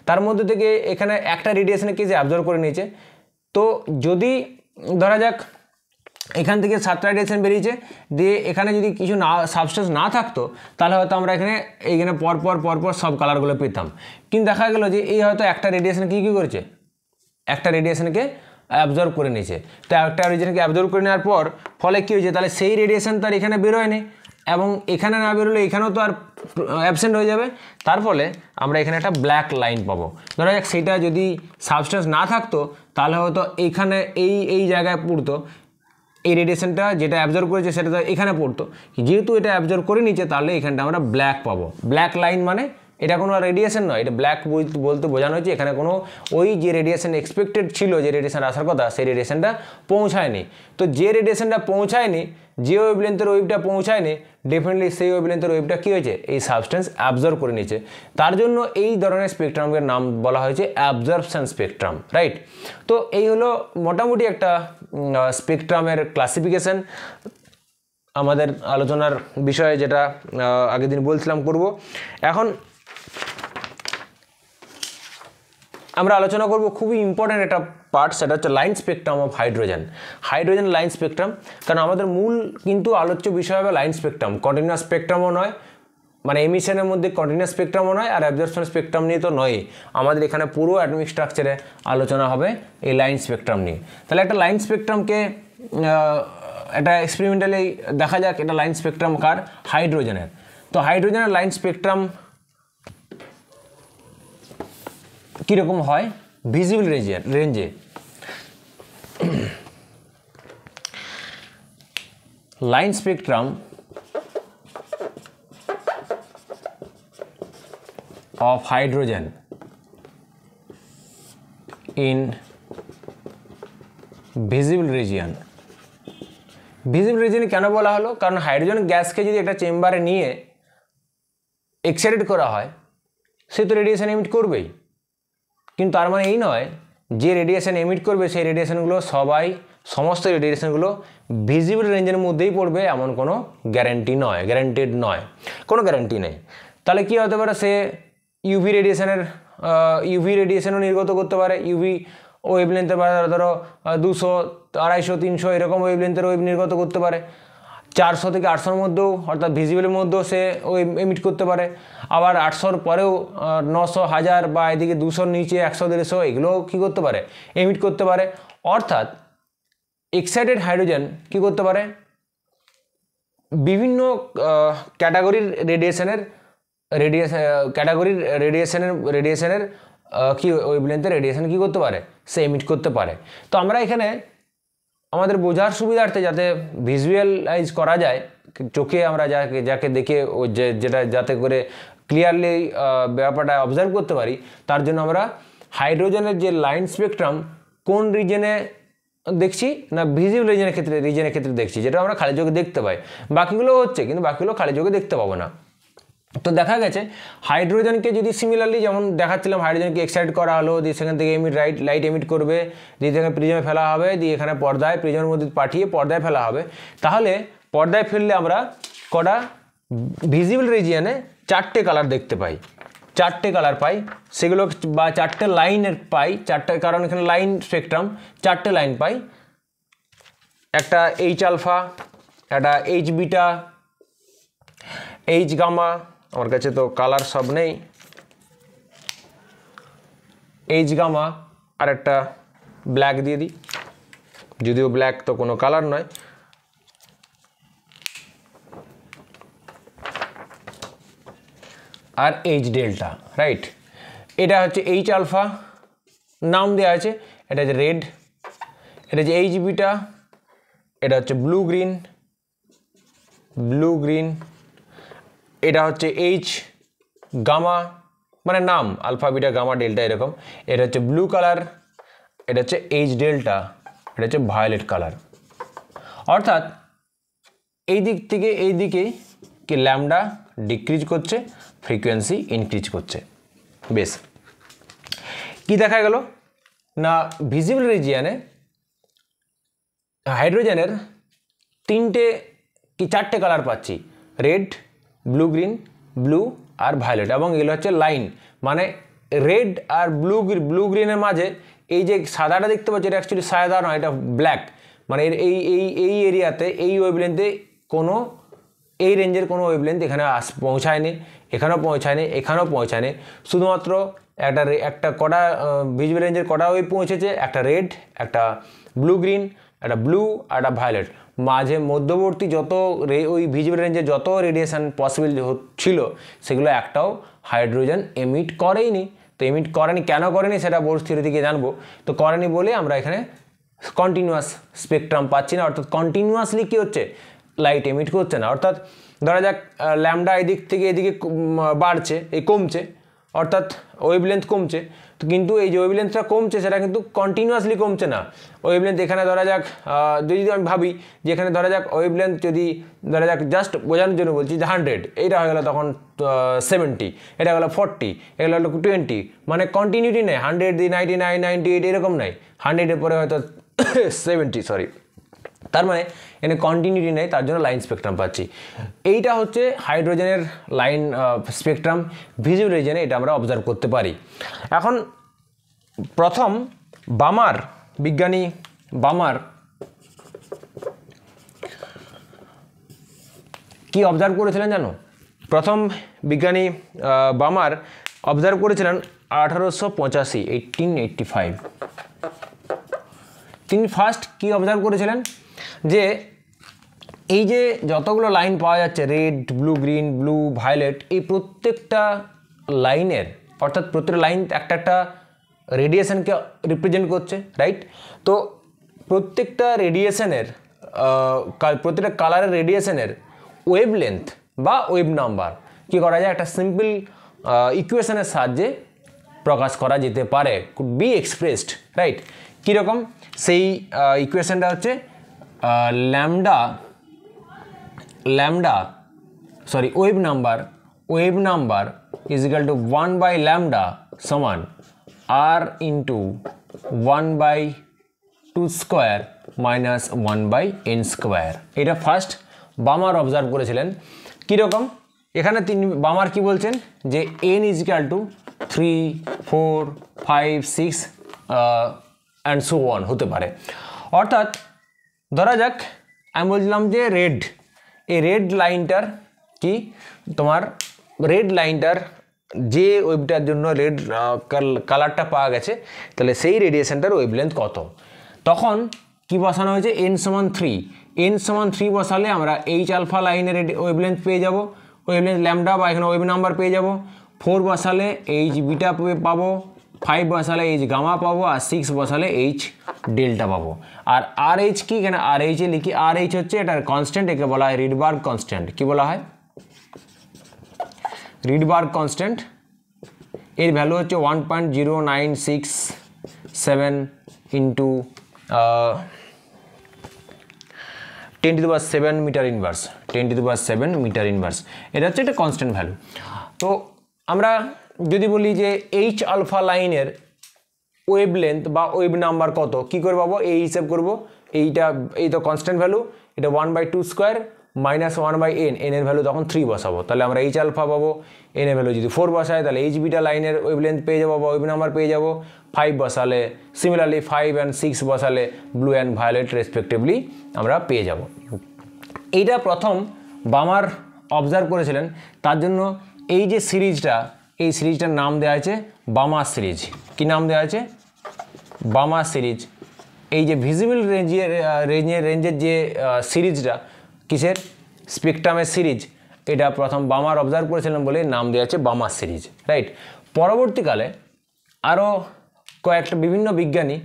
A: তার মধ্যে থেকে এখানে একটা রেডিয়েশনকে সে অ্যাবজর্ব করে নিয়েছে। তো যদি ধরা যাক এখান থেকে 7টা রেডিয়েশন বেরিয়েছে, দিয়ে এখানে যদি কিছু সাবস্টেন্স না থাকতো তাহলে হয়তো আমরা এইখানে পরপর সব কালারগুলো পেতাম। কিন্তু দেখা গেল যে এই হয়তো একটা রেডিয়েশন কী করেছে, একটা রেডিয়েশনকে অ্যাবজর্ব করে নিয়েছে। তো একটা রেডিয়েশনকে অ্যাবজর্ব করে নেওয়ার পর ফলে কী হয়েছে, তাহলে সেই রেডিয়েশন তো আর এখানে বেরোয়নি, এবং এখানে না বেরোলে এখানেও তো আর অ্যাবসেন্ট হয়ে যাবে। তার ফলে আমরা এখানে একটা ব্ল্যাক লাইন পাবো। ধরা যাক সেটা যদি সাবস্টেন্স না থাকতো তাহলে হয়তো এইখানে এই জায়গায় পড়তো, এই রেডিয়েশনটা যেটা অ্যাবজর্ব করেছে সেটা তো এখানে পড়তো, যেহেতু এটা অ্যাবজর্ব করে নিচ্ছে তাহলে এখানটা আমরা ব্ল্যাক পাবো। ব্ল্যাক লাইন মানে এটা কোনো রেডিয়েশন নয়, এটা ব্ল্যাক বলতে বোঝানো হচ্ছে এখানে কোনো ওই যে রেডিয়েশন এক্সপেক্টেড ছিল, যে রেডিয়েশন আসার কথা, সেই রেডিয়েশনটা পৌঁছায়নি। তো যে রেডিয়েশনটা পৌঁছায়নি, যে ওয়েভলেন্থের ওয়েভটা পৌঁছায়নি, ডেফিনেটলি সেই ওয়েভলেন্থের ওয়েভটা কী হয়েছে, এই সাবস্টেন্স অ্যাবজর্ব করে নিয়েছে। তার জন্য এই ধরনের স্পেকট্রামের নাম বলা হয়েছে অ্যাবজর্পশন স্পেকট্রাম, রাইট। তো এই হলো মোটামুটি একটা স্পেকট্রামের ক্লাসিফিকেশন আমাদের আলোচনার বিষয়ে, যেটা আগের দিন বলছিলাম করব। এখন আমরা আলোচনা করব খুবই ইম্পর্ট্যান্ট একটা পার্ট, সেটা হচ্ছে line spectrum of hydrogen. Hydrogen line spectrum, কারণ আমাদের মূল কিন্তু আলোচ্য বিষয় হবে লাইন স্পেকট্রাম। কন্টিনিউয়াস স্পেকট্রামও নয়, মানে এমিশনের মধ্যে কন্টিনিউয়াস স্পেকট্রামও নয়, আর অ্যাবজর্পশন স্পেকট্রাম নিয়ে তো নয়। আমাদের এখানে পুরো অ্যাটমিক স্ট্রাকচারে আলোচনা হবে এই লাইন স্পেকট্রাম নিয়ে। তাহলে একটা লাইন স্পেকট্রামকে এটা এক্সপেরিমেন্টালি দেখা যাক, এটা লাইন স্পেকট্রাম কার, হাইড্রোজেনের। তো হাইড্রোজেনের লাইন স্পেকট্রাম কীরকম হয়, ভিজিবল রেঞ্জে line spectrum of hydrogen in visible region। Visible region কেন বলা হলো, কারণ হাইড্রোজেন গ্যাসকে যদি একটা চেম্বারে নিয়ে এক্সাইটেড করা হয়, সে তো রেডিয়েশন এমিট করবেই। কিন্তু তার মানে এই নয় যে রেডিয়েশন এমিট করবে সেই রেডিয়েশনগুলো সমস্ত রেডিয়েশনগুলো ভিজিবল রেঞ্জের মধ্যেই পড়বে, এমন কোনো গ্যারান্টেড নয়, কোনো গ্যারান্টি নেই। তাহলে কী হতে পারে, সে ইউভি রেডিয়েশনও নির্গত করতে পারে। ইউভি ওয়েভলেন্থের ধরো 200, 250, 300 এরকম ওয়েভলেন্থের ওয়েভ নির্গত করতে পারে। 400 থেকে 800-র মধ্যেও, অর্থাৎ ভিজিবলের মধ্যেও সে ওয়েভ এমিট করতে পারে। আবার 800-র পরেও 900, 1000 বা এদিকে 200-র নিচে 100, 150 এগুলোও কী করতে পারে, এমিট করতে পারে। অর্থাৎ এক্সাইটেড হাইড্রোজেন কী করতে পারে, বিভিন্ন ক্যাটাগরির রেডিয়েশনের কি ওয়েভলেন্থের রেডিয়েশন কী করতে পারে, সে এমিট করতে পারে। তো আমরা এখানে আমাদের বোঝার সুবিধার্থে, যাতে ভিজুয়ালাইজ করা যায় চোখে, আমরা যাকে দেখে যেটা যাতে করে ক্লিয়ারলি ব্যাপারটা অবজার্ভ করতে পারি, তার জন্য আমরা হাইড্রোজেনের যে লাইন স্পেকট্রাম কোন রিজনে দেখছি না, ভিজিবল রিজনের ক্ষেত্রে দেখছি, যেটা আমরা খালি চোখে দেখতে পাই। বাকিগুলো হচ্ছে, কিন্তু বাকিগুলো খালি চোখে দেখতে পাবো না। তো দেখা গেছে হাইড্রোজেনকে যদি সিমিলারলি যেমন দেখাচ্ছিলাম, হাইড্রোজেনকে এক্সাইট করা হলো, দিয়ে সেখান থেকে লাইট এমিট করবে, দিয়ে সেখানে প্রিজমে ফেলা হবে, দিয়ে এখানে প্রিজমের মধ্যে পাঠিয়ে পর্দায় ফেলা হবে। তাহলে পর্দায় ফেললে আমরা কটা ভিজিবল রিজিয়নে 4টে কালার দেখতে পাই, 4টে কালার পাই, সেগুলো বা 4টে লাইনের পাই, 4টে, কারণ এখানে লাইন স্পেকট্রাম, 4টে লাইন পাই। একটা এইচ আলফা, একটা এইচ বিটা, এইচ গামা, আমার কাছে তো কালার সব নেই, এইচ গামা, আর একটা ব্ল্যাক দিয়ে দিই, যদিও ব্ল্যাক তো কোনো কালার নয়। আর এইচ ডেল্টা, রাইট। এটা হচ্ছে এইচ আলফা, নাম দেওয়া আছে, এটা হচ্ছে রেড, এটা হচ্ছে এইচ বিটা, এটা হচ্ছে ব্লু গ্রিন, এটা হচ্ছে এইচ গামা, মানে নাম আলফা বিটা গামা ডেল্টা এরকম। এটা হচ্ছে ব্লু কালার, এটা হচ্ছে এইচ ডেল্টা, এটা হচ্ছে ভায়োলেট কালার। অর্থাৎ এই দিক থেকে এই দিকে কি ল্যামডা ডিক্রিজ করছে, ফ্রিকোয়েন্সি ইনক্রিজ করছে। বেশ, কি দেখা গেল না, ভিজিবল রিজিয়নে হাইড্রোজেনের 4টে কালার পাচ্ছি, রেড, ব্লু আর ভায়োলেট, এবং এগুলো হচ্ছে লাইন, মানে রেড আর ব্লু গ্রিনের মাঝে এই যে সাদাটা দেখতে পাচ্ছি, এটা অ্যাকচুয়ালি সাদা নয়, এটা ব্ল্যাক, মানে এই এরিয়াতে, এই ওয়েভলেন্থে কোনো, এই রেঞ্জের কোনো ওয়েভলেন্থ এখানে পৌঁছায়নি, এখানেও পৌঁছায়নি, শুধুমাত্র একটা কটা ভিজিবল রেঞ্জের কটা ওয়েভ পৌঁছেছে, একটা রেড, একটা ব্লু গ্রিন, একটা ব্লু আর একটা ভায়োলেট। মাঝে মধ্যবর্তী যত ওই ভিজিবল রেঞ্জে যত রেডিয়েশন পসিবল ছিল, সেগুলো একটাও হাইড্রোজেন এমিট করেইনি। তো এমিট করেনি, কেন করেনি সেটা বোর্ড থিওরি থেকে জানবো। তো করেনি বলে আমরা এখানে কন্টিনিউয়াস স্পেকট্রাম পাচ্ছি না, অর্থাৎ কন্টিনিউয়াসলি কী হচ্ছে, লাইট এমিট করছে না, অর্থাৎ ধরা যাক ল্যামডা এদিক থেকে এদিকে বাড়ছে, কমছে, অর্থাৎ ওয়েভলেন্থ কমছে, তো কিন্তু এই যে ওয়েভলেন্থটা কমছে সেটা কিন্তু কন্টিনিউয়াসলি কমছে না। ওয়েভলেন্থ এখানে ধরা যাক যদি আমি ভাবি যে এখানে ধরা যাক ওয়েভলেন্থ যদি ধরা যাক জাস্ট বোঝানোর জন্য বলছি যে 100, এইটা হয়ে গেলো তখন 70, এটা গেলো 40, এগুলো হলো 20, মানে কন্টিনিউটি নেই, 100 দিয়ে 99, 98 এরকম নাই, 100-এর পরে হয়তো 70, সরি, তার মানে এখানে কন্টিনিউটি নেই, তার জন্য লাইন স্পেকট্রাম পাচ্ছি। এইটা হচ্ছে হাইড্রোজেনের লাইন স্পেকট্রাম, ভিজিবল রিজনে এটা আমরা অবজার্ভ করতে পারি। এখন প্রথম বিজ্ঞানী বামার কি অবজার্ভ করেছিলেন জানো? প্রথম বিজ্ঞানী বামার অবজার্ভ করেছিলেন 1885, 1885। তিনি ফার্স্ট কি অবজার্ভ করেছিলেন যে এই যে যতগুলো লাইন পাওয়া যাচ্ছে, red, blue, green, blue, violet, এই প্রত্যেকটা লাইনের, অর্থাৎ প্রত্যেকটা লাইন একটা একটা রেডিয়েশনকে রিপ্রেজেন্ট করছে, রাইট? তো প্রত্যেকটা রেডিয়েশনের প্রত্যেকটা কালারের রেডিয়েশনের ওয়েভলেন্থ বা ওয়েভ নাম্বার কী করা যায়, একটা সিম্পল ইকুয়েশনের সাহায্যে প্রকাশ করা যেতে পারে, কুড বি এক্সপ্রেসড, রাইট? কীরকম? সেই ইকুয়েশনটা হচ্ছে wave number is equal to 1/λ সমান r ইন্টু 1/2² মাইনাস 1/n²। এটা ফার্স্ট বামার অবজার্ভ করেছিলেন। কীরকম? এখানে বামার কি বলছেন যে n is equal two 3, 4, 5, 6 and so on হতে পারে। অর্থাৎ ধরা যাক আমি বলছিলাম যে এই রেড লাইনটার কি, তোমার রেড লাইনটার যে ওয়েভটার জন্য রেড কালারটা পাওয়া গেছে, তাহলে সেই রেডিয়েশনটার ওয়েভলেন্থ কত? তখন কি বসানো হয়েছে? n সমান 3 বসালে আমরা এইচ আলফা লাইনের ওয়েভলেন্থ পেয়ে যাব, ওয়েভলেন্থ ল্যামডা বা এখানে ওয়েভ নাম্বার পেয়ে যাব। 4 বসালে এইচ বিটা পাবো, 5 বসালে এইচ গামা পাবো, আর 6 বসালে এইচ ডেল্টা পাবো। আর আর এইচ কি, এখানে আর এইচে লিখি, আর এইচ হচ্ছে এটার কনস্ট্যান্ট, একে বলা হয় রিডবার্গ কনস্ট্যান্ট। কি বলা হয়? Rydberg constant. এর ভ্যালু হচ্ছে 1.0967 into 10⁷ metre inverse, 10⁷ metre inverse. এটা হচ্ছে একটা কনস্ট্যান্ট ভ্যালু। তো আমরা যদি বলি যে এইচ আলফা লাইনের ওয়েভলেন্থ বা ওয়েভ নাম্বার কত, কী করে পাবো? এই হিসাব করবো, এই তো কনস্ট্যান্ট ভ্যালু, এটা 1/2² মাইনাস 1/n, এর ভ্যালু তখন 3 বসাবো, তাহলে আমরা এইচ আলফা পাবো। এর ভ্যালু যদি 4 বসায় তাহলে এইচ বিটা লাইনের ওয়েভলেন্থ পেয়ে যাবো বা ওয়েভ নাম্বার পেয়ে যাবো। 5 বসালে সিমিলারলি 5 and 6 বসালে ব্লু অ্যান্ড ভায়োলেট রেসপেক্টিভলি আমরা পেয়ে যাব। এইটা প্রথম বামার অবজার্ভ করেছিলেন। তার জন্য এই যে সিরিজটা, এই সিরিজটার নাম দেওয়া আছে বামার সিরিজ। কি নাম দেওয়া আছে? বামার সিরিজ। এই যে ভিজিবল রেঞ্জের যে সিরিজটা, কিসের? স্পেকট্রামের সিরিজ, এটা প্রথম বামার অবজার্ভ করেছিলেন বলে নাম দেওয়া আছে বামার সিরিজ, রাইট? পরবর্তীকালে আরও বিভিন্ন বিজ্ঞানী,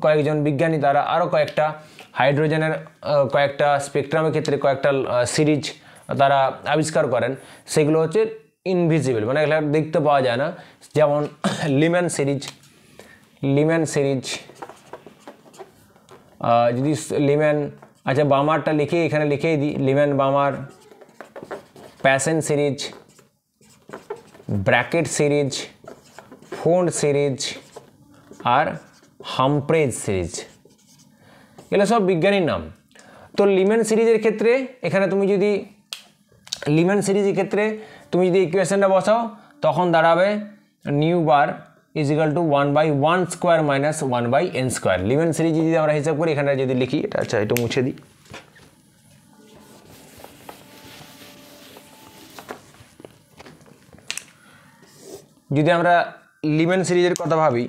A: কয়েকজন বিজ্ঞানী তারা আরও কয়েকটা হাইড্রোজেনের কয়েকটা স্পেকট্রামের ক্ষেত্রে কয়েকটা সিরিজ তারা আবিষ্কার করেন। সেগুলো হচ্ছে ইনভিজিবল, মানে এগুলো দেখতে পাওয়া যায় না। যেমন লিম্যান সিরিজ, যদি লিম্যান, আচ্ছা বামারটা লিখে এখানে লিখেই দিই, Lyman Balmer, Paschen series, Brackett series, Pfund series আর হামপ্রেজ সিরিজ, এগুলো সব বিজ্ঞানীর নাম। তো লিম্যান সিরিজের ক্ষেত্রে এখানে তুমি যদি ইকুয়েশনটা বসাও, তখন দাঁড়াবে new bar is equal two 1/1² minus 1/n²। Leman series যদি আমরা হিসাব করি, এখানে যদি লিখি, এটা আচ্ছা একটু মুছে দিই, যদি আমরা লিম্যান সিরিজের কথা ভাবি,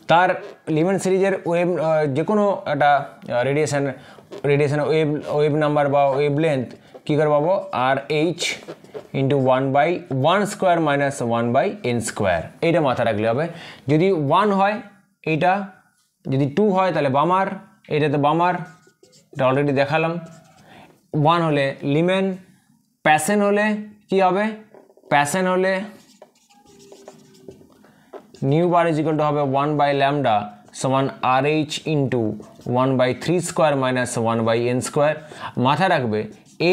A: তার লিম্যান সিরিজের যে কোনো একটা রেডিয়েশন ওয়েভ নাম্বার বা ওয়েভ লেন্থ কী করে পাবো? R H into 1/1 square minus 1/n square, এইটা মাথা রাখলে হবে। যদি 1 হয় এইটা, যদি 2 হয় তাহলে বামার, এটাতে বামার, এটা অলরেডি দেখালাম। 1 হলে লিমেন, প্যাসেন হলে কি হবে, প্যাসেন হলে new bar is equal two হবে 1/λ সমান RH into 1/3 square minus 1/n square. মাথা রাখবে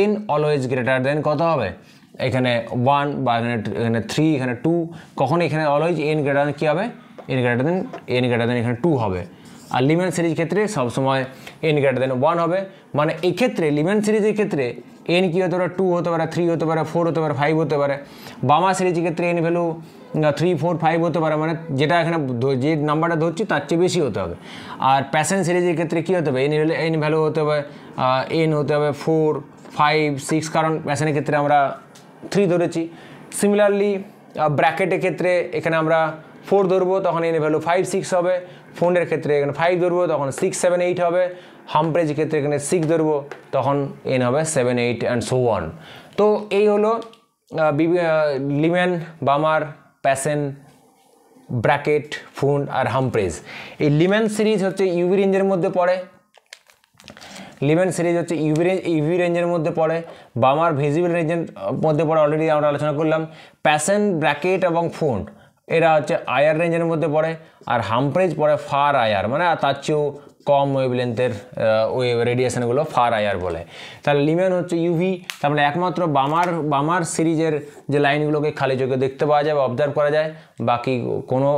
A: n অলওয়েজ গ্রেটার দেন কত হবে, এখানে 1 বা এখানে 3, এখানে 2, কখন এখানে অলওয়েজ n গ্রেটার দেন কী হবে, n গ্রেটার দেন এখানে 2 হবে। আর লিমেন সিরিজ ক্ষেত্রে সবসময় n গ্রেটার দেন 1 হবে। মানে এই ক্ষেত্রে লিমেন সিরিজের ক্ষেত্রে n কী হতে পারে, 2 হতে পারে, 3 হতে পারে, 4 হতে পারে, 5 হতে পারে। বামা সিরিজের ক্ষেত্রে n ভ্যালু 3, 4, 5 হতে পারে, মানে যেটা এখানে যে নাম্বারটা ধরছি তার চেয়ে বেশি হতে হবে। আর প্যাসেন সিরিজের ক্ষেত্রে কী হতে হবে, n ভ্যালু হতে হবে n হতে হবে 4, 5, 6, কারণ প্যাসেনের ক্ষেত্রে আমরা 3 ধরেছি। সিমিলারলি ব্র্যাকেটের ক্ষেত্রে এখানে আমরা 4 ধরবো, তখন n ভ্যালু 5, 6 হবে। ফোনের ক্ষেত্রে এখানে 5 ধরবো, তখন 6, 7, 8 হবে। হামপ্রেজের ক্ষেত্রে এখানে 6 ধরবো, তখন n হবে 7, 8 অ্যান্ড সো অন। তো এই হলো লিমেন, বামার, প্যাসেন, ব্র্যাকেট, ফুন্ড আর হামপ্রেজ। এই লিমেন সিরিজ হচ্ছে ইউভি রেঞ্জের মধ্যে পড়ে, লিমেন সিরিজ হচ্ছে ইউভি রেঞ্জের মধ্যে পড়ে, বামার ভিজিবল রেঞ্জের মধ্যে পড়ে, অলরেডি আমরা আলোচনা করলাম। প্যাসেন, ব্র্যাকেট এবং ফুন্ড এরা হচ্ছে আইআর রেঞ্জের মধ্যে পড়ে, আর হামপ্রেজ পড়ে ফার আইআর, মানে তার চেয়েও কম ওয়েভলেন্থের ওয়েভ রেডিয়েশনগুলো ফার আইআর বলে। তাহলে লিমেন হচ্ছে ইউভি, তার মানে একমাত্র বামার সিরিজের যে লাইনগুলোকে খালি চোখে দেখতে পাওয়া যায় বা অবজার্ভ করা যায়, বাকি কোনো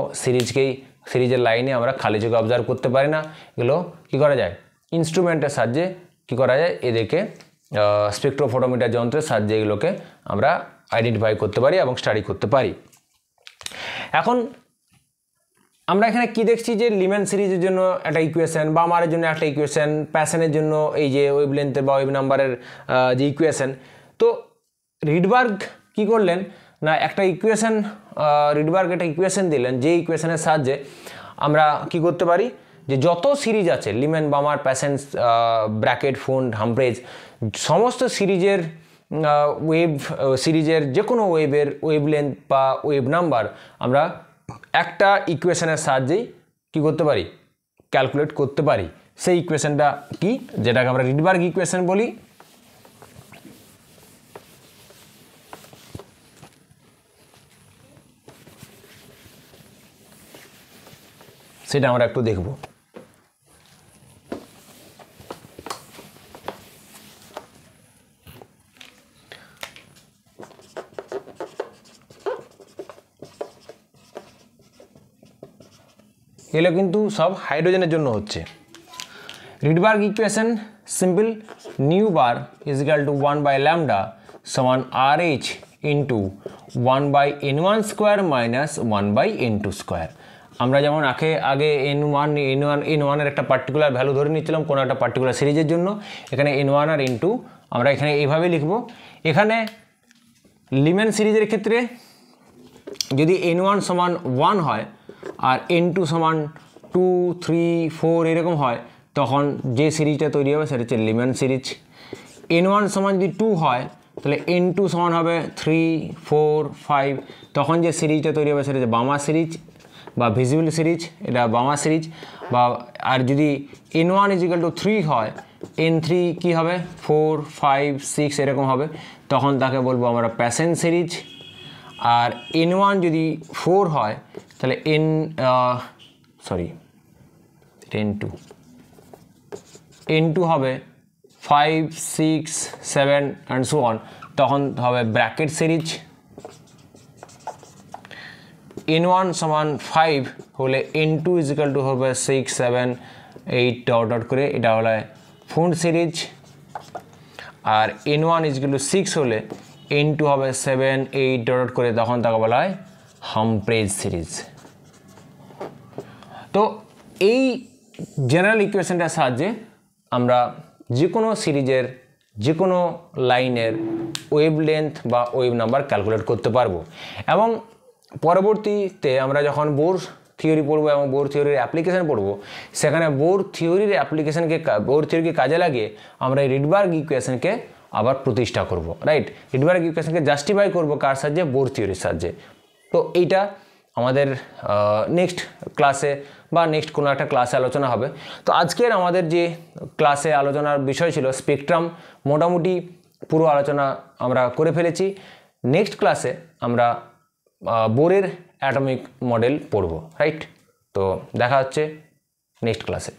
A: সিরিজের লাইনে আমরা খালি চোখে অবজার্ভ করতে পারি না। এগুলো কী করা যায়, ইনস্ট্রুমেন্টের সাহায্যে কী করা যায়, এদেরকে স্পেকট্রোফটোমিটার যন্ত্রের সাহায্যে এগুলোকে আমরা আইডেন্টিফাই করতে পারি এবং স্টাডি করতে পারি। এখন আমরা এখানে কি দেখছি যে লিমেন সিরিজের জন্য একটা ইকুয়েশন, বামারের জন্য একটা ইকুয়েশন, প্যাসেনের জন্য এই যে ওয়েভলেন্থের বা ওয়েভ নাম্বারের যে ইকুয়েশন। তো রিডবার্গ কি করলেন না, একটা ইকুয়েশন, রিডবার্গ একটা ইকুয়েশন দিলেন, যে ইকুয়েশনের সাহায্যে আমরা কি করতে পারি, যে যত সিরিজ আছে লিমেন, বামার, প্যাসেন, ব্র্যাকেট, ফুন্ড, হামপ্রেজ, সমস্ত সিরিজের সিরিজের যে কোনো ওয়েভের ওয়েভলেন্থ বা ওয়েভ নাম্বার আমরা একটা ইকুয়েশনের সাহায্যেই কী করতে পারি, ক্যালকুলেট করতে পারি। সেই ইকুয়েশনটা কি, যেটাকে আমরা রিডবার্গ ইকুয়েশন বলি। সেটা আমরা একটু দেখব। এগুলো কিন্তু সব হাইড্রোজেনের জন্য হচ্ছে। Rydberg equation simple, nu bar is equal to 1/λ সমান RH into 1/n1 square minus 1/n2 square. আমরা যেমন আগে n1 এর একটা পার্টিকুলার ভ্যালু ধরে নিচ্ছিলাম কোনো একটা পার্টিকুলার সিরিজের জন্য, এখানে n1 আর n2 আমরা এখানে এইভাবে লিখব। এখানে লিমেন সিরিজের ক্ষেত্রে যদি n1 সমান 1 হয় আর n2 সমান 2, 3, 4 এরকম হয়, তখন যে সিরিজটা তৈরি হবে সেটা হচ্ছে লিমেন সিরিজ। n1 সমান যদি 2 হয় তাহলে n2 সমান হবে 3, 4, 5, তখন যে সিরিজটা তৈরি হবে সেটা হচ্ছে বামা সিরিজ বা ভিজিবল সিরিজ, এটা বামা সিরিজ। বা আর যদি n1 ইজ ইকুয়াল টু 3 হয়, n3 কি হবে 4, 5, 6 এরকম হবে, তখন তাকে বলবো আমরা প্যাসেন সিরিজ। আর n1 যদি 4 হয় তাহলে n2 হবে 5, 6, 7 অ্যান্ড সো অন, তখন হবে ব্র্যাকেট সিরিজ। n1 সমান 5 হলে n2 ইজ ইকুয়াল টু হবে 6, 7, 8 ডট করে, এটা হলো ফুন্ড সিরিজ। আর n1 ইজ ইকুয়াল টু 6 হলে n2 হবে 7, 8 ডট করে, তখন তাকে বলা হয় হামপ্রেজ সিরিজ। তো এই জেনারেল ইকুয়েশনটার সাহায্যে আমরা যে কোনো সিরিজের যে কোনো লাইনের ওয়েভ লেন্থ বা ওয়েভ নাম্বার ক্যালকুলেট করতে পারবো। এবং পরবর্তীতে আমরা যখন বোর থিওরি পড়বো এবং বোর থিওরির অ্যাপ্লিকেশান পড়বো, সেখানে বোর থিওরিকে কাজে লাগিয়ে আমরা এই রিডবার্গ ইকুয়েশনকে আবার প্রতিষ্ঠা করব, রাইট। হিডেনবার্গ ইকুয়েশনকে জাস্টিফাই করব কার সাহায্যে? বোর থিওরির সাহায্যে। তো এইটা আমাদের নেক্সট ক্লাসে বা নেক্সট কোনো একটা ক্লাসে আলোচনা হবে। তো আজকের আমাদের যে ক্লাসে আলোচনার বিষয় ছিল স্পেকট্রাম, মোটামুটি পুরো আলোচনা আমরা করে ফেলেছি। নেক্সট ক্লাসে আমরা বোরের অ্যাটমিক মডেল পড়ব, রাইট। তো দেখা হচ্ছে নেক্সট ক্লাসে।